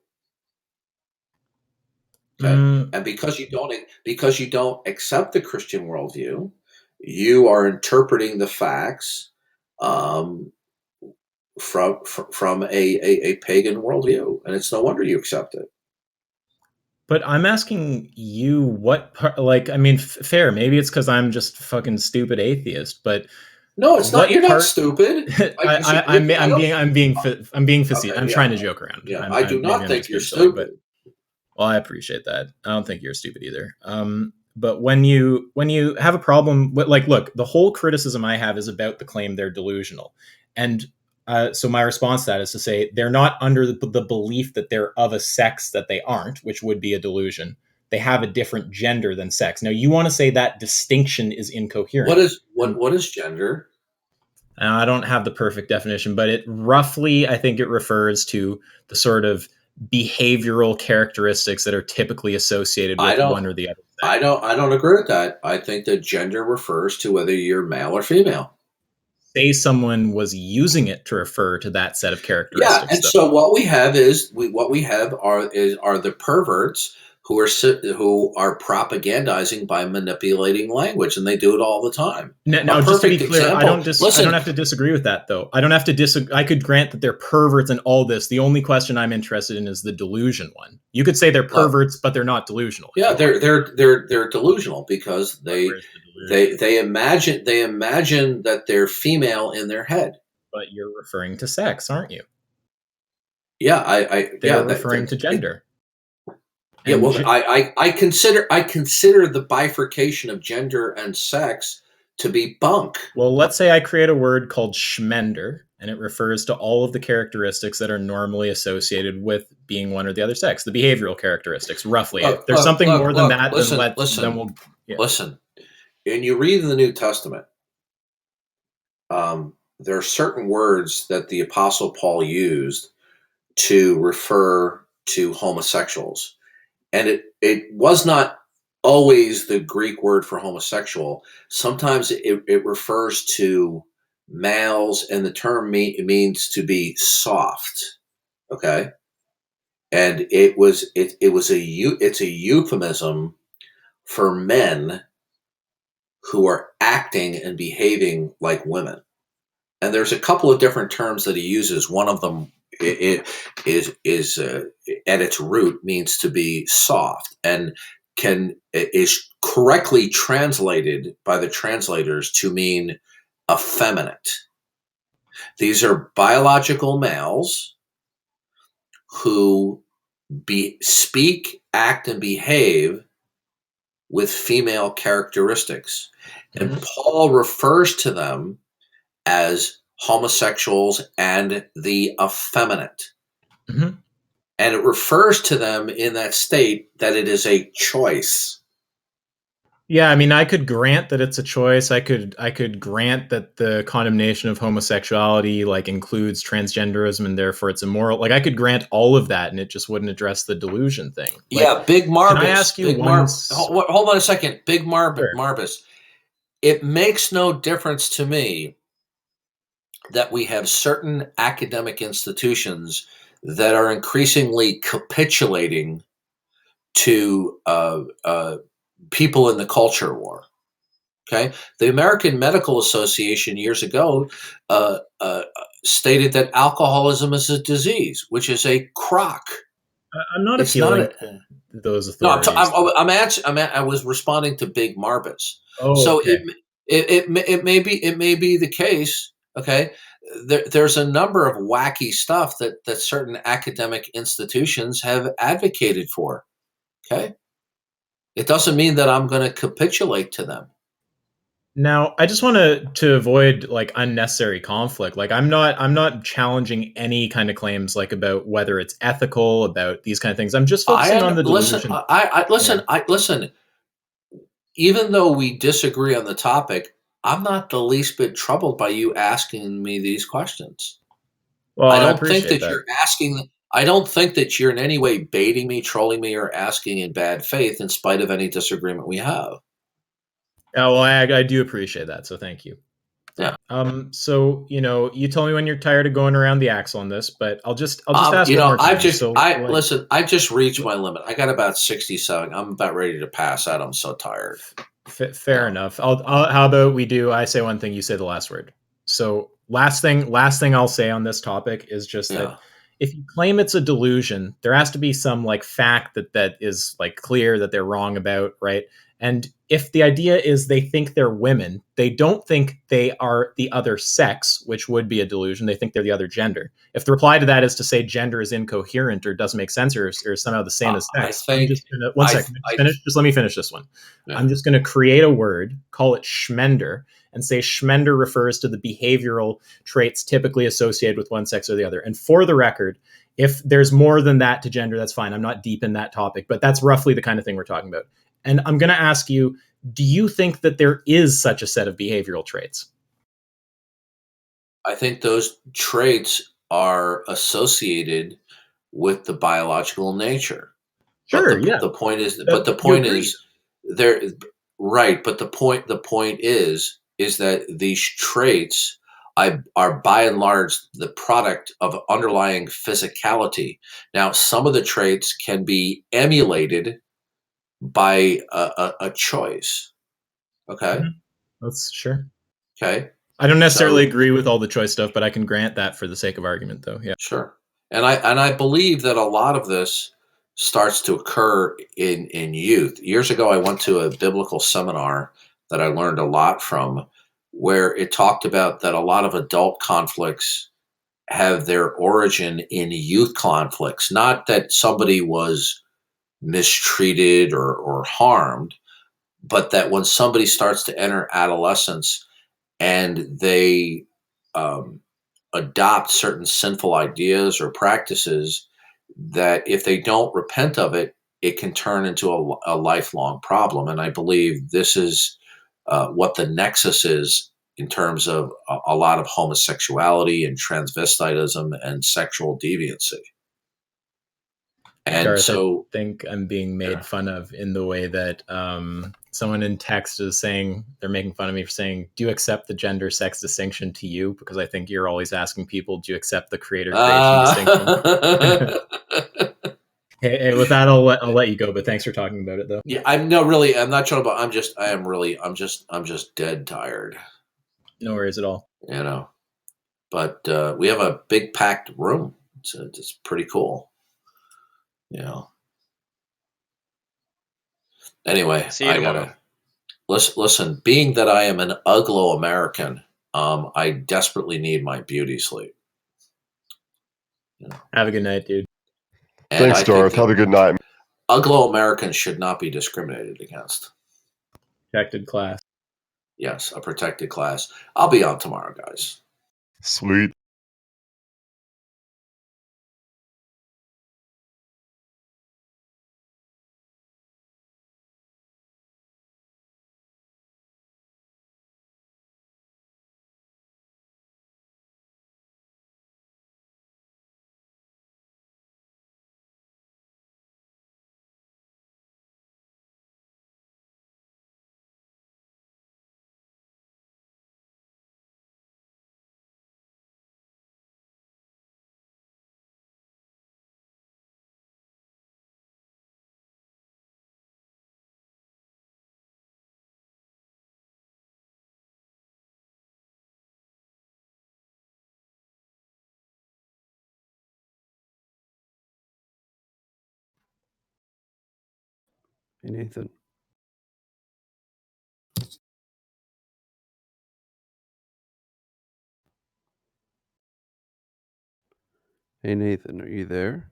A: Okay, and because you don't accept the Christian worldview, you are interpreting the facts from a pagan worldview, and it's no wonder you accept it.
E: But I'm asking you what part, like, I mean, fair. Maybe it's because I'm just fucking stupid atheist, but
A: no, it's not. You're not stupid.
E: I'm being facetious. I'm trying to joke around.
A: Yeah, I do not think you're stupid.
E: Well, I appreciate that. I don't think you're stupid either. But when you have a problem, like, look, the whole criticism I have is about the claim they're delusional, and so my response to that is to say they're not under the belief that they're of a sex that they aren't, which would be a delusion. They have a different gender than sex. Now, you want to say that distinction is incoherent.
A: What is gender?
E: I don't have the perfect definition, but it roughly, I think it refers to the sort of behavioral characteristics that are typically associated
A: I
E: with
A: don't.
E: one or the other sex.
A: I don't agree with that. I think that gender refers to whether you're male or female.
E: Say someone was using it to refer to that set of
A: Yeah,
E: characteristics,
A: and
E: though.
A: so what we have is are the perverts who are propagandizing by manipulating language, and they do it all the time.
E: Now,
A: A
E: just to be
A: perfect
E: clear, I
A: example.
E: don't
A: Listen,
E: have to disagree with that, though. I don't have to disagree. I could grant that they're perverts and all this. The only question I'm interested in is the delusion one. You could say they're perverts, but they're not delusional.
A: yeah, they're delusional because
E: Where's the delusion?
A: they imagine that they're female in their head.
E: But you're referring to sex, aren't you?
A: Yeah,
E: They're referring to gender.
A: Yeah,
E: And
A: well, I consider the bifurcation of gender and sex to be bunk.
E: Well, let's say I create a word called schmender, and it refers to all of the characteristics that are normally associated with being one or the other sex, the behavioral characteristics, roughly. If there's something more than that, then we'll... Yeah.
A: Listen, when you read the New Testament, there are certain words that the Apostle Paul used to refer to homosexuals. And it was not always the Greek word for homosexual. Sometimes it refers to males, and the term means to be soft. Okay, and it's a euphemism for men who are acting and behaving like women. And there's a couple of different terms that he uses. One of them is at its root means to be soft, and is correctly translated by the translators to mean effeminate. These are biological males who speak, act, and behave with female characteristics, and Paul refers to them as homosexuals and the effeminate.
E: Mm-hmm.
A: And it refers to them in that state that it is a choice.
E: Yeah, I mean, I could grant that it's a choice. I could grant that the condemnation of homosexuality includes transgenderism and therefore it's immoral. I could grant all of that, and it just wouldn't address the delusion thing.
A: Yeah, Big Marbus.
E: Can I ask you
A: hold on a second. Big Marbus.
E: Sure.
A: Marbus. It makes no difference to me that we have certain academic institutions that are increasingly capitulating to people in the culture war. Okay, the American Medical Association years ago stated that alcoholism is a disease, which is a crock.
E: I'm not appealing to those authorities.
A: No, I was responding to Big Marbus.
E: Oh,
A: so
E: okay.
A: it may be the case. Okay, there's a number of wacky stuff that certain academic institutions have advocated for. Okay, it doesn't mean that I'm going to capitulate to them.
E: Now, I just want to avoid unnecessary conflict. I'm not challenging any kind of claims about whether it's ethical, about these kind of things. I'm just focusing on the delusion.
A: Listen. Even though we disagree on the topic, I'm not the least bit troubled by you asking me these questions.
E: Well,
A: I don't think that you're asking. I don't think that you're in any way baiting me, trolling me, or asking in bad faith, in spite of any disagreement we have.
E: Oh, well, I do appreciate that, so thank you.
A: Yeah.
E: So you tell me when you're tired of going around the axle on this, but I'll just ask one more time.
A: Listen. I just reached my limit. I got about 67. I'm about ready to pass out. I'm so tired.
E: Fair enough. How about we do? I say one thing, you say the last word. So last thing I'll say on this topic is just that if you claim it's a delusion, there has to be some fact that is clear that they're wrong about, right? And if the idea is they think they're women, they don't think they are the other sex, which would be a delusion. They think they're the other gender. If the reply to that is to say gender is incoherent or doesn't make sense or somehow the same as sex, just let me finish this one. Yeah. I'm just going to create a word, call it schmender, and say schmender refers to the behavioral traits typically associated with one sex or the other. And for the record, if there's more than that to gender, that's fine. I'm not deep in that topic, but that's roughly the kind of thing we're talking about. And I'm going to ask you, do you think that there is such a set of behavioral traits?
A: I think those traits are associated with the biological nature.
E: Sure, yeah.
A: The point is,
E: That, you agreed.
A: there, right. But the point is that these traits are by and large the product of underlying physicality. Now, some of the traits can be emulated by a choice. Okay.
E: Mhm. That's sure.
A: Okay.
E: I don't necessarily
A: So
E: agree with all the choice stuff, but I can grant that for the sake of argument, though. Yeah.
A: sure. And I believe that a lot of this starts to occur in youth. Years ago, I went to a biblical seminar that I learned a lot from, where it talked about that a lot of adult conflicts have their origin in youth conflicts. Not that somebody was mistreated or harmed, but that when somebody starts to enter adolescence and they um, adopt certain sinful ideas or practices, that if they don't repent of it, it can turn into a lifelong problem. And I believe this is what the nexus is in terms of a lot of homosexuality and transvestitism and sexual deviancy. And
E: Darth, I
A: so,
E: think I'm being made
A: yeah.
E: fun of in the way that someone in text is saying they're making fun of me for saying, "Do you accept the gender sex distinction to you?" Because I think you're always asking people, "Do you accept the creator creation distinction?" Hey, with that, I'll let you go. But thanks for talking about it, though.
A: Yeah, I'm no really. I'm not trying about. I'm just dead tired.
E: No worries at all.
A: You know. But we have a big packed room. It's pretty cool. You know. Anyway,
D: See you
A: I
D: tomorrow.
A: gotta listen. Being that I am an Uglo American, I desperately need my beauty sleep. You know.
E: Have a good night, dude.
A: And
B: Thanks,
A: I think
B: Darth.
A: that
B: Have a good night.
A: Uglo Americans should not be discriminated against.
E: Protected class.
A: Yes, a protected class. I'll be on tomorrow, guys.
B: Sweet.
F: Hey, Nathan. Hey, Nathan, are you there?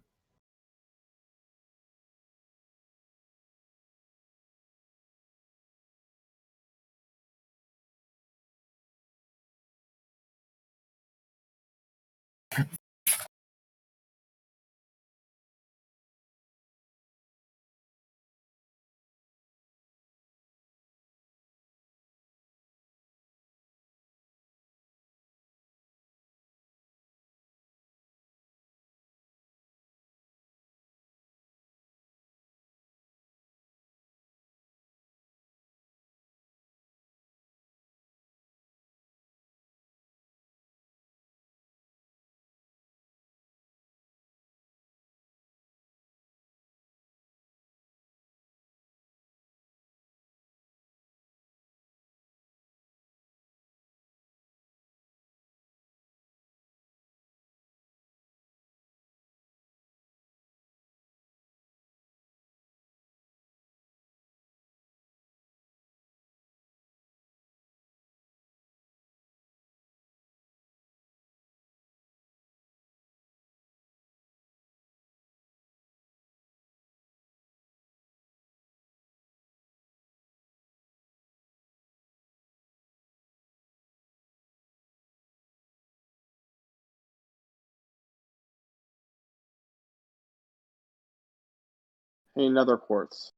G: Hey, Nether Quartz.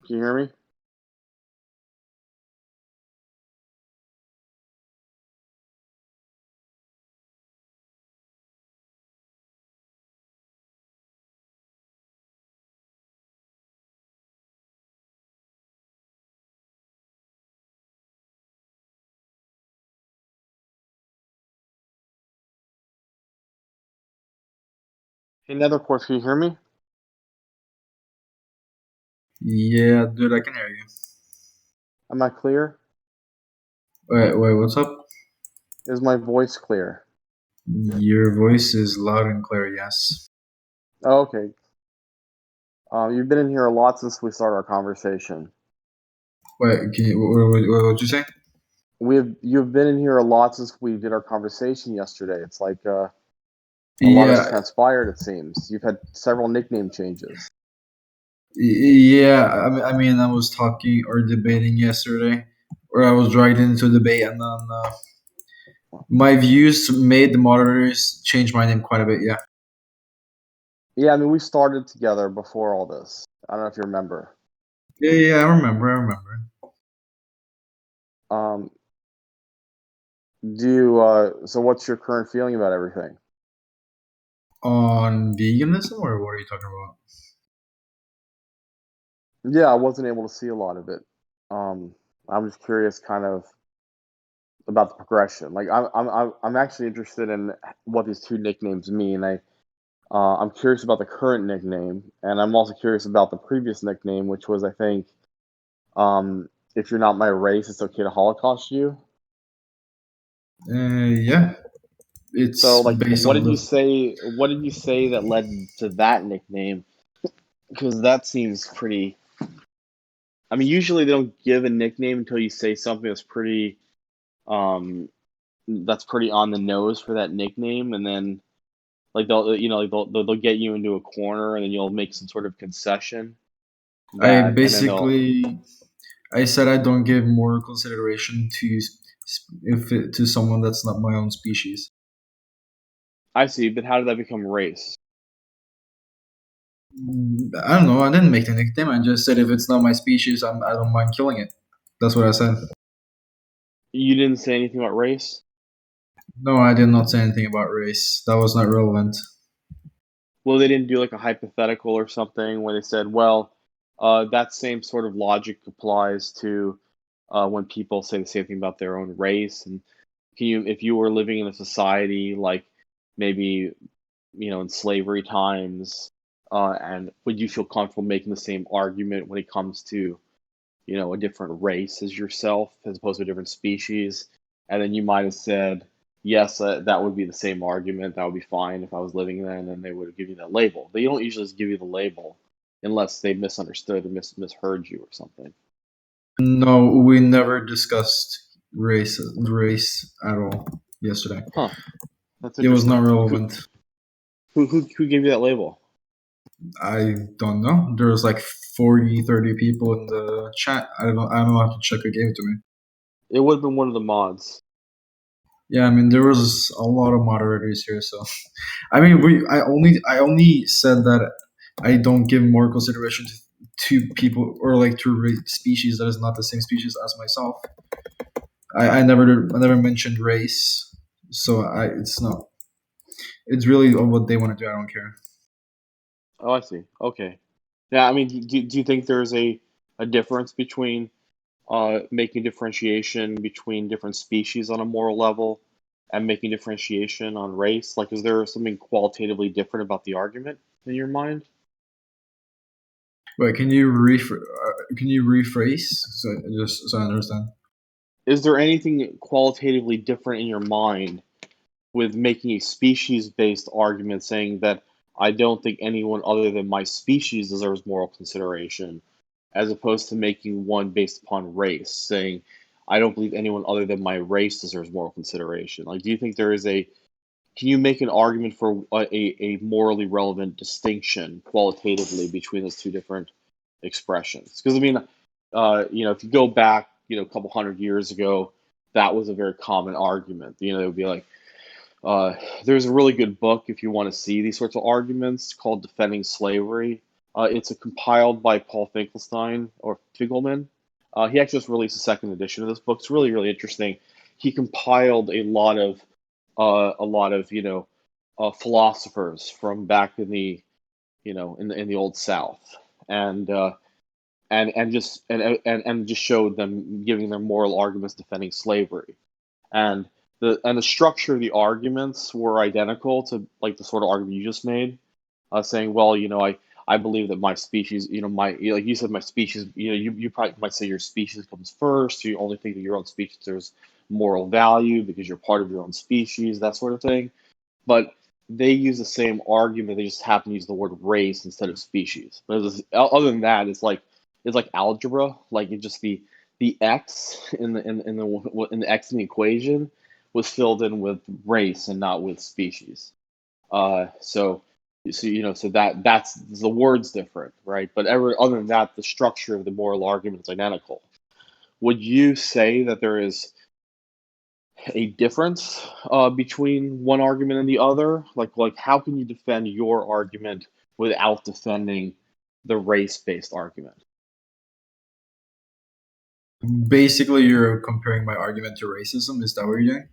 G: Can you hear me? Hey, Nether, of course, can you hear me?
H: Yeah, dude, I can hear you.
G: Am I clear?
H: Wait, what's up?
G: Is my voice clear?
H: Your voice is loud and clear, yes.
G: Oh, okay. You've been in here a lot since we started our conversation.
H: Wait, can you, what'd you say?
G: You've been in here a lot since we did our conversation yesterday. It's like a lot has
H: Yeah,
G: transpired, it seems. You've had several nickname changes.
H: yeah. I was talking or debating yesterday, or I was dragged into a debate, and then my views made the moderators change my name quite a bit. Yeah.
G: Yeah, I mean, we started together before all this. I don't know if you remember.
H: Yeah. I remember.
G: Um, so what's your current feeling about everything?
H: On veganism, or what are you talking about?
G: Yeah, I wasn't able to see a lot of it. I'm just curious, kind of about the progression. Like, I'm actually interested in what these two nicknames mean. I'm curious about the current nickname, and I'm also curious about the previous nickname, which was, I think, if you're not my race, it's okay to Holocaust you.
H: Yeah.
G: So,
H: It's
G: like,
H: based
G: what
H: on
G: did you
H: the.
G: say? What did you say that led to that nickname? Because that seems pretty. I mean, usually they don't give a nickname until you say something um, that's pretty on the nose for that nickname, and then like they'll get you into a corner, and then you'll make some sort of concession
H: I
G: and then they'll.
H: basically I said I don't give more consideration to someone that's not my own species.
G: I see, but how did that become race?
H: I don't know. I didn't make the nickname. I just said if it's not my species, I don't mind killing it. That's what I said.
G: You didn't say anything about race.
H: No, I did not say anything about race. That was not relevant.
G: Well, they didn't do like a hypothetical or something where they said, well, that same sort of logic applies to when people say the same thing about their own race. And if you were living in a society like maybe in slavery times, and would you feel comfortable making the same argument when it comes to a different race as yourself as opposed to a different species? And then you might have said, yes, that would be the same argument. That would be fine if I was living there, and then they would give you that label. They don't usually just give you the label unless they misunderstood or misheard you or something.
H: No, we never discussed race at all yesterday.
G: Huh. That's
H: It was
G: interesting.
H: not relevant.
G: Who gave you that label?
H: I don't know. There was like 40, 30 people in the chat. I don't have to check who gave it to me.
G: It would have been one of the mods.
H: Yeah, I mean there was a lot of moderators here, so I mean I only said that I don't give more consideration to people or like to species that is not the same species as myself. I never mentioned race, so it's really on what they want to do. I don't care.
G: Oh, I see. Okay. Yeah, I mean, do you think there's a difference between making differentiation between different species on a moral level and making differentiation on race? Like, is there something qualitatively different about the argument in your mind?
H: Wait, can you rephrase so I understand?
G: Is there anything qualitatively different in your mind with making a species-based argument saying that I don't think anyone other than my species deserves moral consideration, as opposed to making one based upon race, saying I don't believe anyone other than my race deserves moral consideration? Like, do you think can you make an argument for a morally relevant distinction qualitatively between those two different expressions? Because I mean, if you go back, a couple hundred years ago, that was a very common argument. It would be like, there's a really good book if you want to see these sorts of arguments called Defending Slavery. It's compiled by Paul Finkelstein or Finkelman. He actually just released a second edition of this book. It's really, really interesting. He compiled a lot of philosophers from back in the in the old South, and just showed them giving their moral arguments defending slavery, and the structure of the arguments were identical to like the sort of argument you just made. saying, well, I believe that my species, like you said, my species, you probably might say your species comes first. You only think that your own species there's moral value because you're part of your own species, that sort of thing. But they use the same argument. They just happen to use the word race instead of species. But other than that, it's like algebra. Like it's just the x in the x in the equation was filled in with race and not with species. So that's the word's different, right? But other than that, the structure of the moral argument is identical. Would you say that there is a difference between one argument and the other? Like how can you defend your argument without defending the race-based argument?
H: Basically, you're comparing my argument to racism. Is that what you're doing?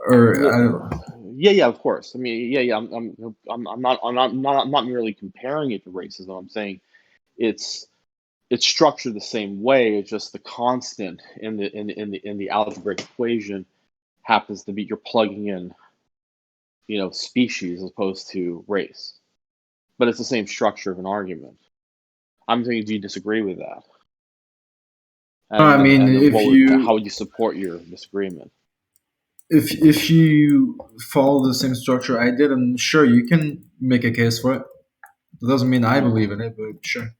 H: Or I don't.
G: Yeah, of course. I mean, yeah. I'm not merely comparing it to racism. I'm saying it's structured the same way. It's just the constant in the algebraic equation happens to be you're plugging in, species as opposed to race. But it's the same structure of an argument. I'm thinking, do you disagree with that?
H: I mean,
G: how would you support your disagreement?
H: If you follow the same structure I did, and sure, you can make a case for it. It doesn't mean I believe in it, but sure.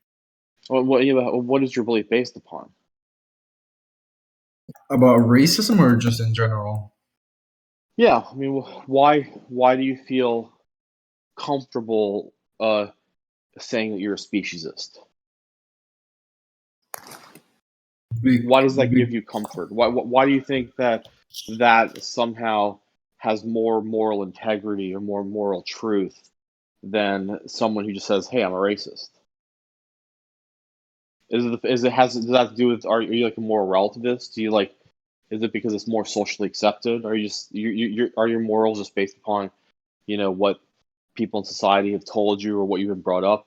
G: Well, what is your belief based upon?
H: About racism or just in general?
G: Yeah, I mean, why do you feel comfortable saying that you're a speciesist? Why does that give you comfort? Why do you think that somehow has more moral integrity or more moral truth than someone who just says, "Hey, I'm a racist"? Does that have to do with, are you like a moral relativist? Is it because it's more socially accepted? Are you just are your morals just based upon what people in society have told you or what you've been brought up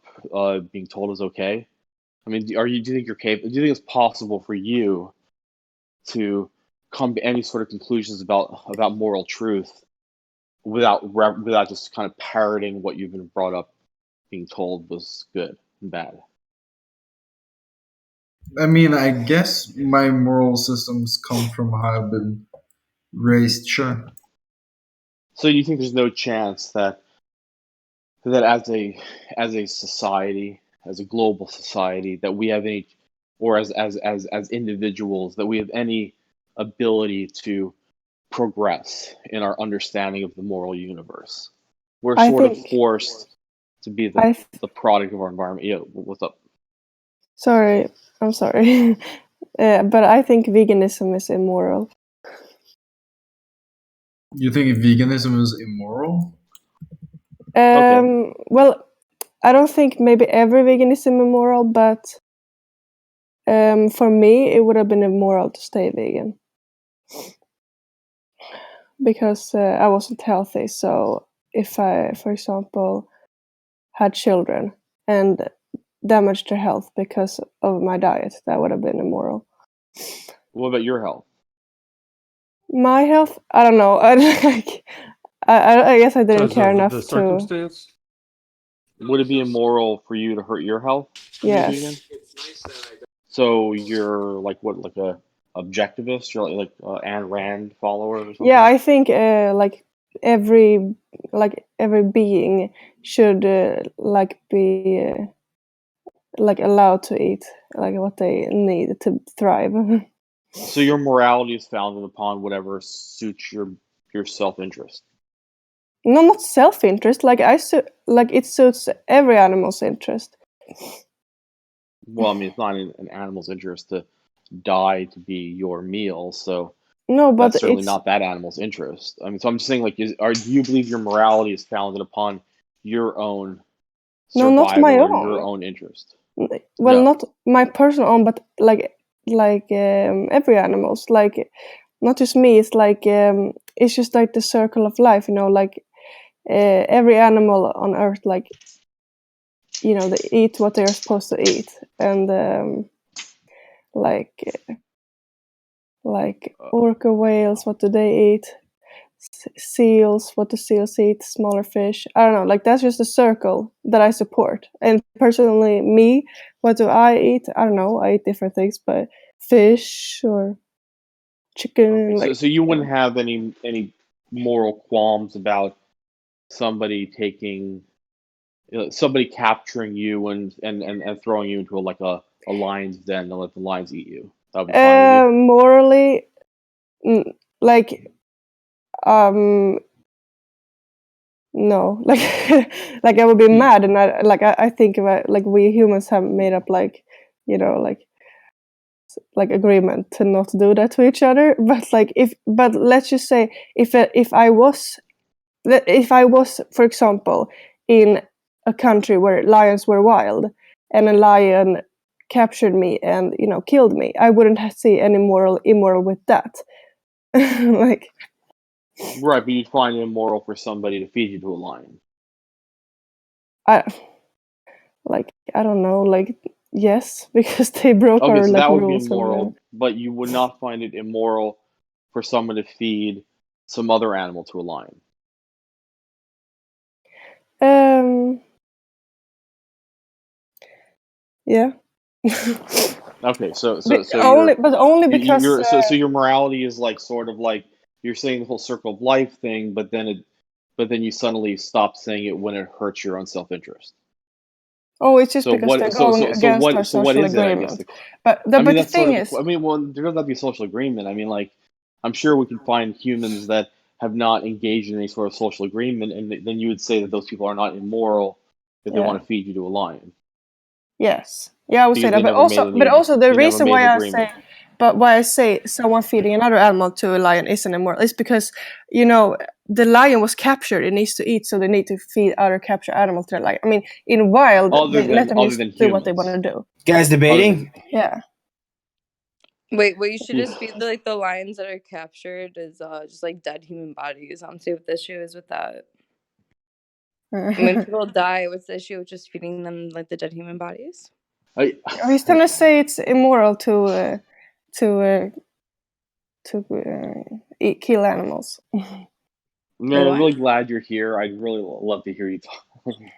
G: being told is okay? I mean, do you think you're capable? Do you think it's possible for you to come to any sort of conclusions about moral truth without just kind of parroting what you've been brought up being told was good and bad?
H: I mean, I guess my moral systems come from how I've been raised, sure.
G: So you think there's no chance that as a society, as a global society, that we have any, or as individuals, that we have any ability to progress in our understanding of the moral universe? We're sort of forced to be the product of our environment. Yeah, what's up?
I: I'm sorry. But I think veganism is immoral.
H: You think veganism is immoral?
G: Okay.
I: Well, I don't think maybe every vegan is immoral, but for me, it would have been immoral to stay vegan. Because I wasn't healthy. So if I, for example, had children and damaged their health because of my diet, that would have been immoral.
G: What about your health?
I: My health? I don't know. I guess I didn't care enough
J: the
I: to.
J: circumstance?
G: Would it be immoral for you to hurt your health?
I: Yes.
G: So you're like what, like a objectivist? You're like Ayn Rand follower or something?
I: Yeah, I think like every being should be like allowed to eat like what they need to thrive.
G: So your morality is founded upon whatever suits your self-interest.
I: No, not self-interest. Like it suits every animal's interest.
G: Well, I mean, it's not in an animal's interest to die to be your meal, so
I: no, but
G: that's certainly
I: it's
G: not that animal's interest. I mean, so I'm just saying, like, do you believe your morality is founded upon your own survival
I: not my
G: or
I: own.
G: your own interest?
I: Well,
G: No.
I: not my personal own, but like every animal's. Like, not just me. It's like it's just like the circle of life, like every animal on Earth, like they eat what they're supposed to eat, and like orca whales, what do they eat? seals, what do seals eat, smaller fish. I don't know, like that's just a circle that I support. And personally, me, what do I eat? I don't know, I eat different things, but fish or chicken,
G: Okay,
I: like
G: so you wouldn't have any moral qualms about somebody taking somebody capturing you and throwing you into a lion's den and let the lions eat you. That would be fine with you.
I: morally, like no, like like I would be mad, and I think about, like, we humans have made up, like, you know, like agreement to not do that to each other. But like but let's just say if I was, for example, in a country where lions were wild and a lion captured me and, you know, killed me, I wouldn't see any immoral with that. Like,
G: Right, but you'd find it immoral for somebody to feed you to a lion.
I: I don't know, like, yes, because they broke
G: Okay,
I: our,
G: so
I: like,
G: that would be
I: rules and whatever.
G: immoral, but you would not find it immoral for someone to feed some other animal to a lion.
I: Yeah.
G: Okay, so
I: only because
G: so your morality is like sort of like you're saying the whole circle of life thing, but then you suddenly stop saying it when it hurts your own self-interest.
I: it's just
G: So
I: because they're
G: what
I: going against our
G: what
I: social
G: is it? I guess
I: agreement. But the
G: that's
I: thing
G: sort of
I: is,
G: I mean, well, there doesn't have to be a social agreement. I mean, like, I'm sure we can find humans that have not engaged in any sort of social agreement, and then you would say that those people are not immoral if they
I: yeah,
G: want to feed you to a lion
I: yes, yeah, I would say
G: because
I: that. But also the
G: they never
I: reason
G: made
I: why
G: an
I: I say someone feeding another animal to a lion isn't immoral is because, you know, the lion was captured, it needs to eat, so they need to feed other captured animal to the lion. I mean, in wild, they let them just do what they want to do.
J: Guys debating?
I: Yeah.
K: Wait, what you should just feed the lions that are captured is just like dead human bodies. I don't see what the issue is with that. When people die, what's the issue with just feeding them like the dead human bodies?
I: He's trying to say it's immoral to kill animals.
G: No, I'm really glad you're here. I'd really love to hear you talk.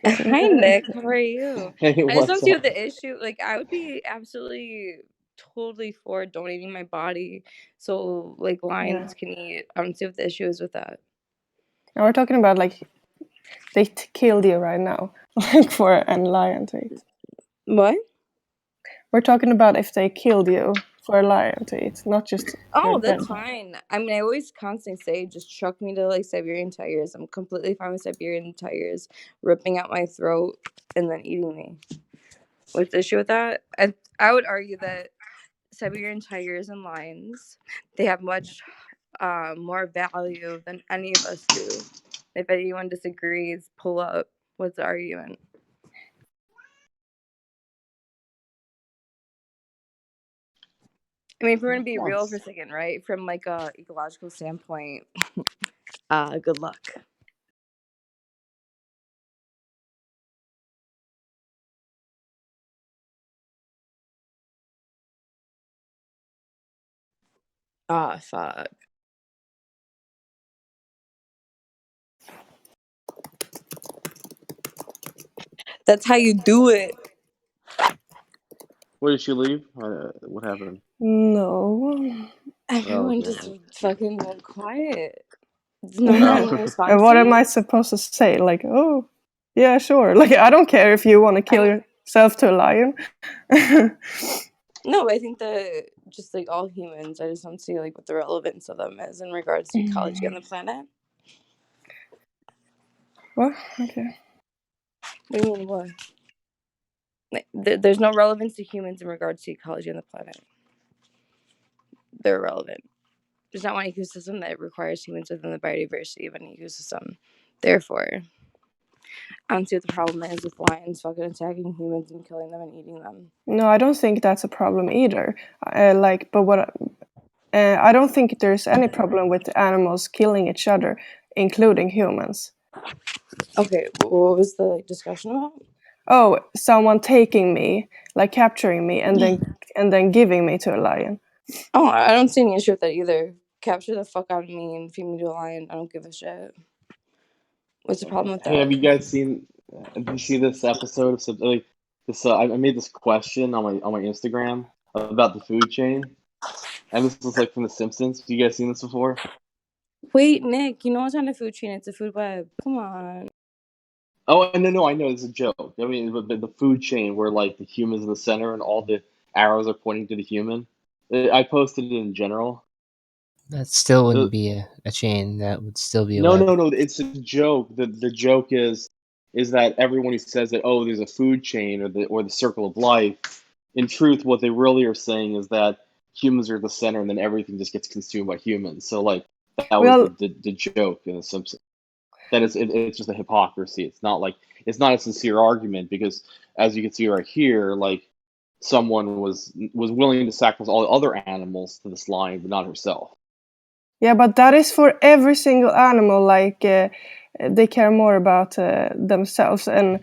K: Hi, Nick. How are you?
G: Hey,
K: I just
G: what's
K: don't see
G: up?
K: what the issue. Like, I would be absolutely, totally for donating my body so like lions can eat. I don't see what the issue is with that.
I: And we're talking about, like, they killed you right now, like, for a lion to eat.
K: What?
I: We're talking about if they killed you for a lion to eat, not just.
K: Oh, that's fine. I mean, I always constantly say, just chuck me to like Siberian tigers. I'm completely fine with Siberian tigers ripping out my throat and then eating me. What's the issue with that? I would argue that Siberian tigers and lions, they have much more value than any of us do. If anyone disagrees, pull up. What's the argument? I mean, if we're gonna be real for a second, right? From like a ecological standpoint, good luck. Ah, fuck. That's how you do it.
G: Where did she leave? What happened?
I: No.
K: Everyone just fucking went quiet. No one had any response.
I: And what am I supposed to say? Like, oh, yeah, sure. Like, I don't care if you want to kill yourself to a lion.
K: No, I think that just like all humans, I just don't see like what the relevance of them is in regards to ecology on the planet.
I: What? Okay.
K: What do you mean, what? Like, there's no relevance to humans in regards to ecology on the planet. They're irrelevant. There's not one ecosystem that requires humans within the biodiversity of an ecosystem. Therefore, I don't see what the problem is with lions fucking attacking humans and killing them and eating them.
I: No, I don't think that's a problem either. I don't think there's any problem with animals killing each other, including humans.
K: Okay, what was the discussion about?
I: Oh, someone taking me, like capturing me, and then giving me to a lion.
K: Oh, I don't see any issue with that either. capture the fuck out of me and feed me to a lion. I don't give a shit. What's the problem with
G: Hey, have
K: that?
G: you guys seen? Did you see this episode of like this? I made this question on my Instagram about the food chain, and this was like from The Simpsons. Have you guys seen this before?
K: Wait, Nick, you know it's not a food chain, it's a food web. Come on.
G: Oh, no, I know it's a joke. I mean, the food chain where like the human's in the center and all the arrows are pointing to the human. I posted it in general.
J: That still
G: Uh,
J: wouldn't be a chain. That would still be a
G: No,
J: web.
G: no, no. It's a joke. The joke is that everyone who says that, oh, there's a food chain or the circle of life, in truth, what they really are saying is that humans are the center and then everything just gets consumed by humans. So like that was
I: Well,
G: the joke in The Simpsons. That is it's just a hypocrisy. It's not a sincere argument because as you can see right here, like someone was willing to sacrifice all the other animals to this lion, but not herself.
I: yeah, but that is for every single animal. Like they care more about themselves, and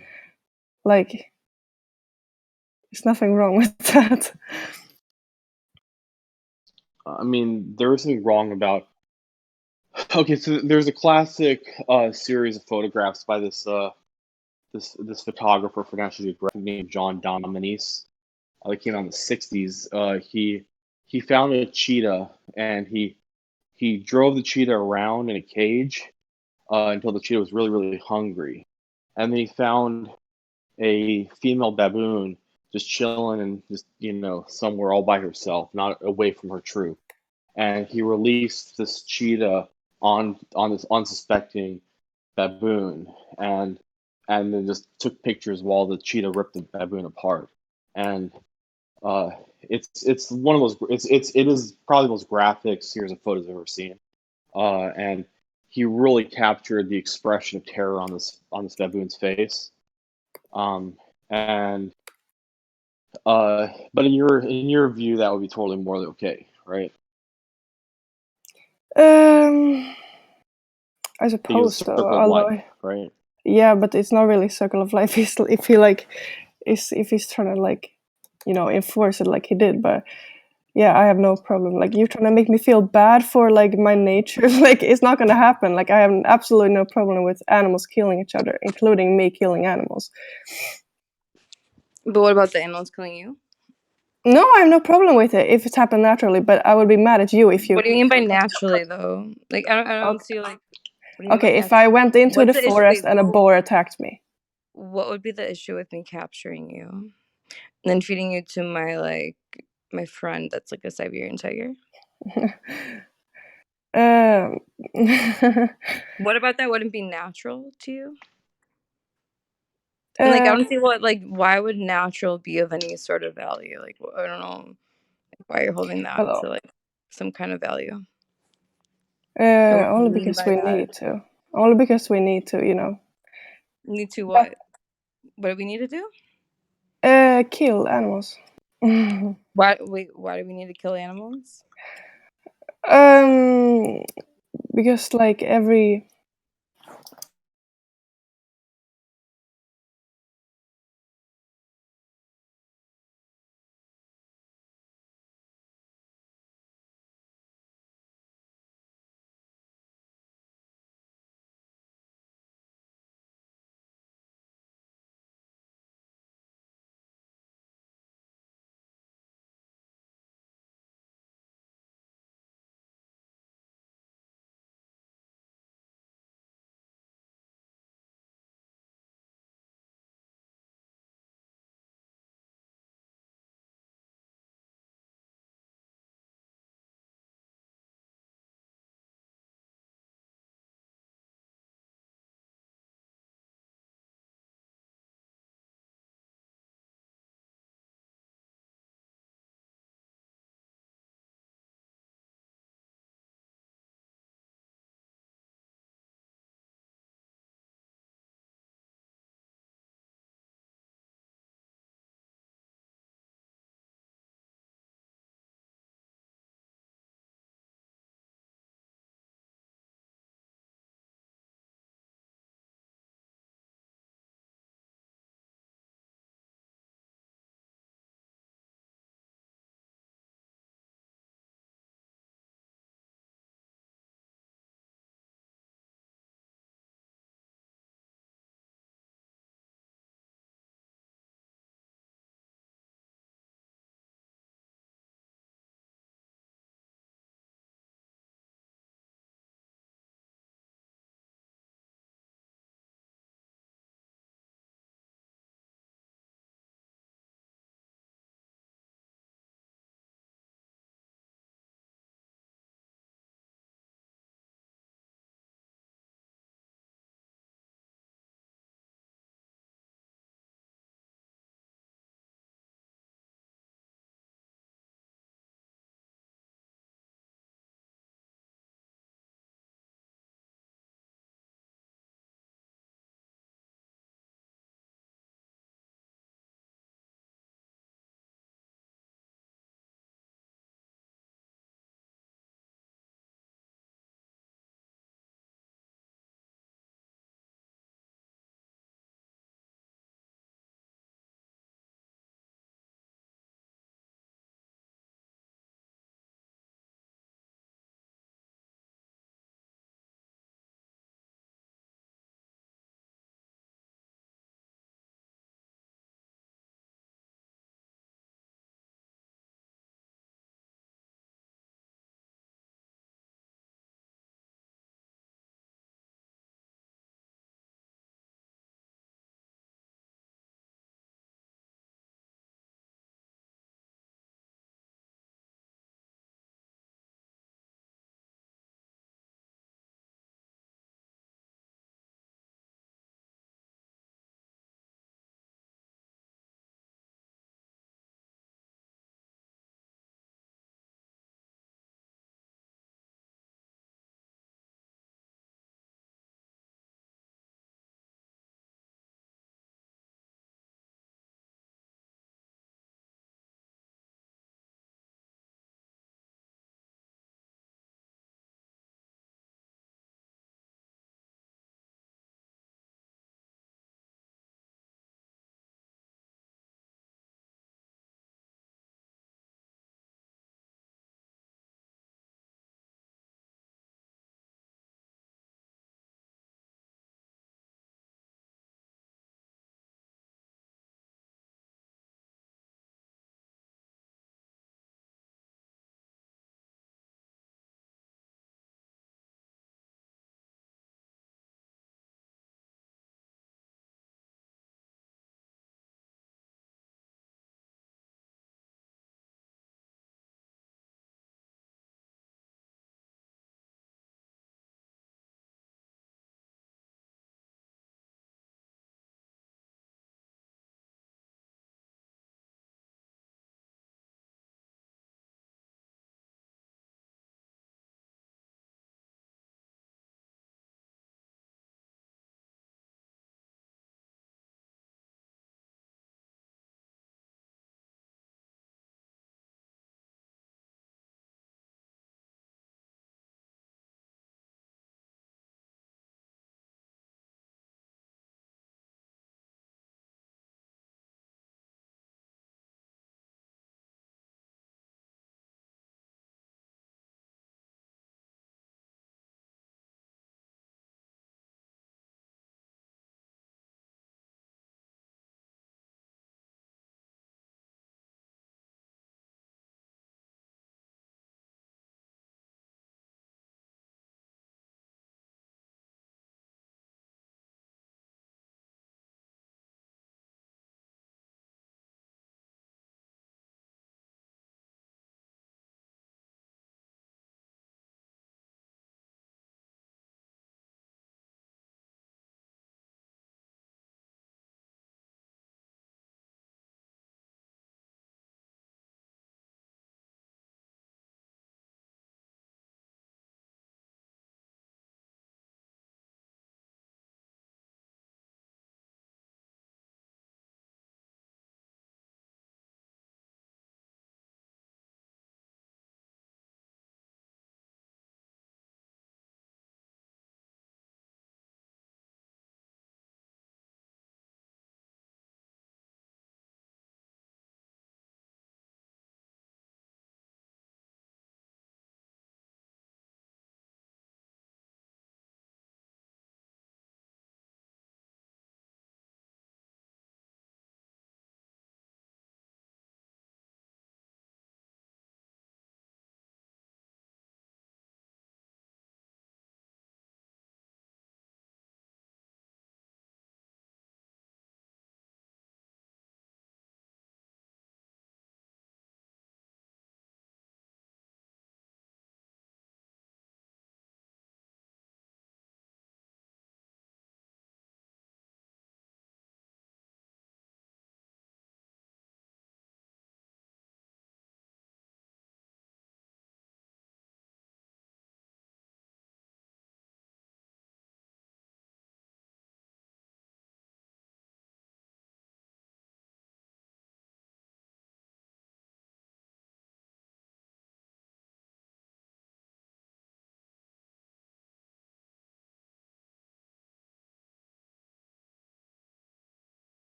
I: like there's nothing wrong with that.
G: I mean, there is something wrong about. Okay, so there's a classic series of photographs by this photographer for National Geographic named John Dominese. It came out in the '60s. He found a cheetah and he drove the cheetah around in a cage until the cheetah was really really hungry, and then he found a female baboon just chilling and just somewhere all by herself, not away from her troop, and he released this cheetah on this unsuspecting baboon and then just took pictures while the cheetah ripped the baboon apart. And it's one of those it is probably the most graphic series of photos I've ever seen. And he really captured the expression of terror on this baboon's face. And but in your view, that would be totally morally okay, right?
I: I
G: Because
I: suppose so.
G: circle of
I: Although,
G: life, right?
I: yeah, but it's not really circle of life. If he like if he's trying to like enforce it like he did, but yeah, I have no problem. Like you're trying to make me feel bad for like my nature. Like it's not gonna happen. Like I have absolutely no problem with animals killing each other, including me killing animals.
K: But what about the animals killing you?
I: No, I have no problem with it if it's happened naturally. But I would be mad at you if you.
K: What do you mean by naturally though? Like I don't see like what do you mean by
I: Okay, if I went into
K: What's
I: the
K: the issue?
I: forest
K: Wait,
I: and a boar attacked me.
K: what would be the issue with me capturing you and then feeding you to my friend that's like a Siberian tiger?
I: Um,
K: What about that wouldn't be natural to you? And like I don't see why would natural be of any sort of value? Like I don't know why you're holding that
I: hello.
K: to like some kind of value. What do you
I: Only
K: mean
I: because
K: by
I: we
K: that?
I: need to. Only because we need to,
K: Need to
I: But,
K: what? What do we need to do?
I: kill animals.
K: Why do we need to kill animals?
I: Because like every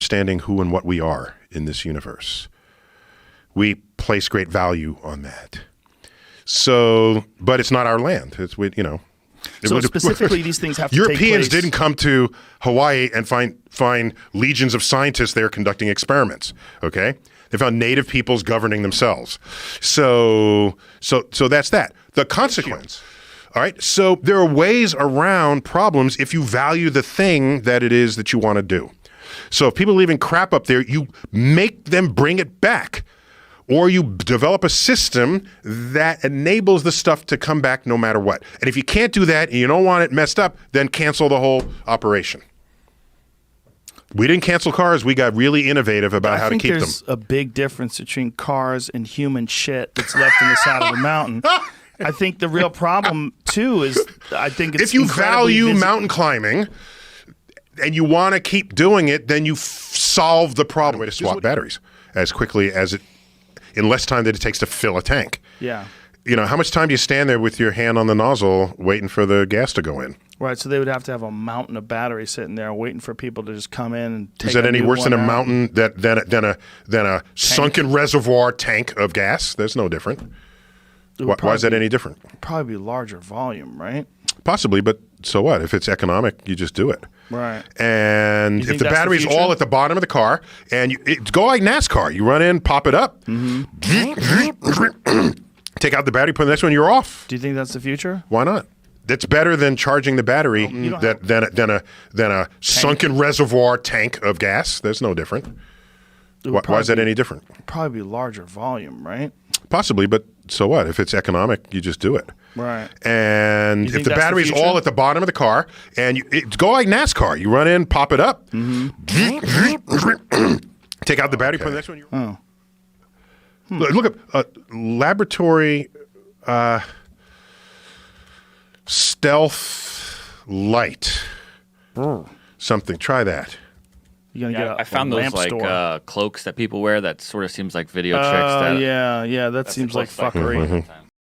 L: understanding who and what we are in this universe. We place great value on that. So, but it's not our land. It's
M: So specifically, these things have to take
L: Europeans
M: place.
L: didn't come to Hawaii and find legions of scientists there conducting experiments. Okay, they found native peoples governing themselves. So that's that. The consequence. All right. So there are ways around problems if you value the thing that it is that you want to do. So if people are leaving crap up there, you make them bring it back. Or you develop a system that enables the stuff to come back no matter what. And if you can't do that and you don't want it messed up, then cancel the whole operation. We didn't cancel cars. We got really innovative about how to keep them.
M: I think there's a big difference between cars and human shit that's left in the side of the mountain. I think the real problem, too, is I think it's
L: if you value mountain climbing and you want to keep doing it, then you solve the problem. Way to swap batteries as quickly as in less time than it takes to fill a tank.
M: Yeah.
L: You know, how much time do you stand there with your hand on the nozzle waiting for the gas to go in?
M: Right, so they would have to have a mountain of batteries sitting there waiting for people to just come in and take
L: Is that any worse than a
M: out.
L: mountain than a sunken reservoir tank of gas? That's no different. Why is that any different?
M: Probably be larger volume, right?
L: Possibly, but so what? If it's economic, you just do it.
M: Right.
L: And
M: You think
L: if the
M: that's the
L: battery's
M: future?
L: all at the bottom of the car, and go like NASCAR, you run in, pop it up, take out the battery, put the next one, you're off.
M: Do you think that's the future?
L: Why not? That's better than charging the battery than a sunken reservoir tank of gas. That's no different. Why is that any different?
M: Probably be larger volume, right?
L: Possibly, but so what? If it's economic, you just do it.
M: Right.
L: And
M: You
L: if
M: think
L: the
M: that's the
L: battery's
M: future?
L: all at the bottom of the car, and go like NASCAR, you run in, pop it up, take out the battery, put the next one.
M: Oh.
L: Look up laboratory stealth light. Something. Try that.
M: You're gonna get
N: I found
M: a
N: those
M: lamp
N: like
M: store.
N: cloaks that people wear. That sort of seems like video tricks. That
M: Yeah, that seems like fuckery.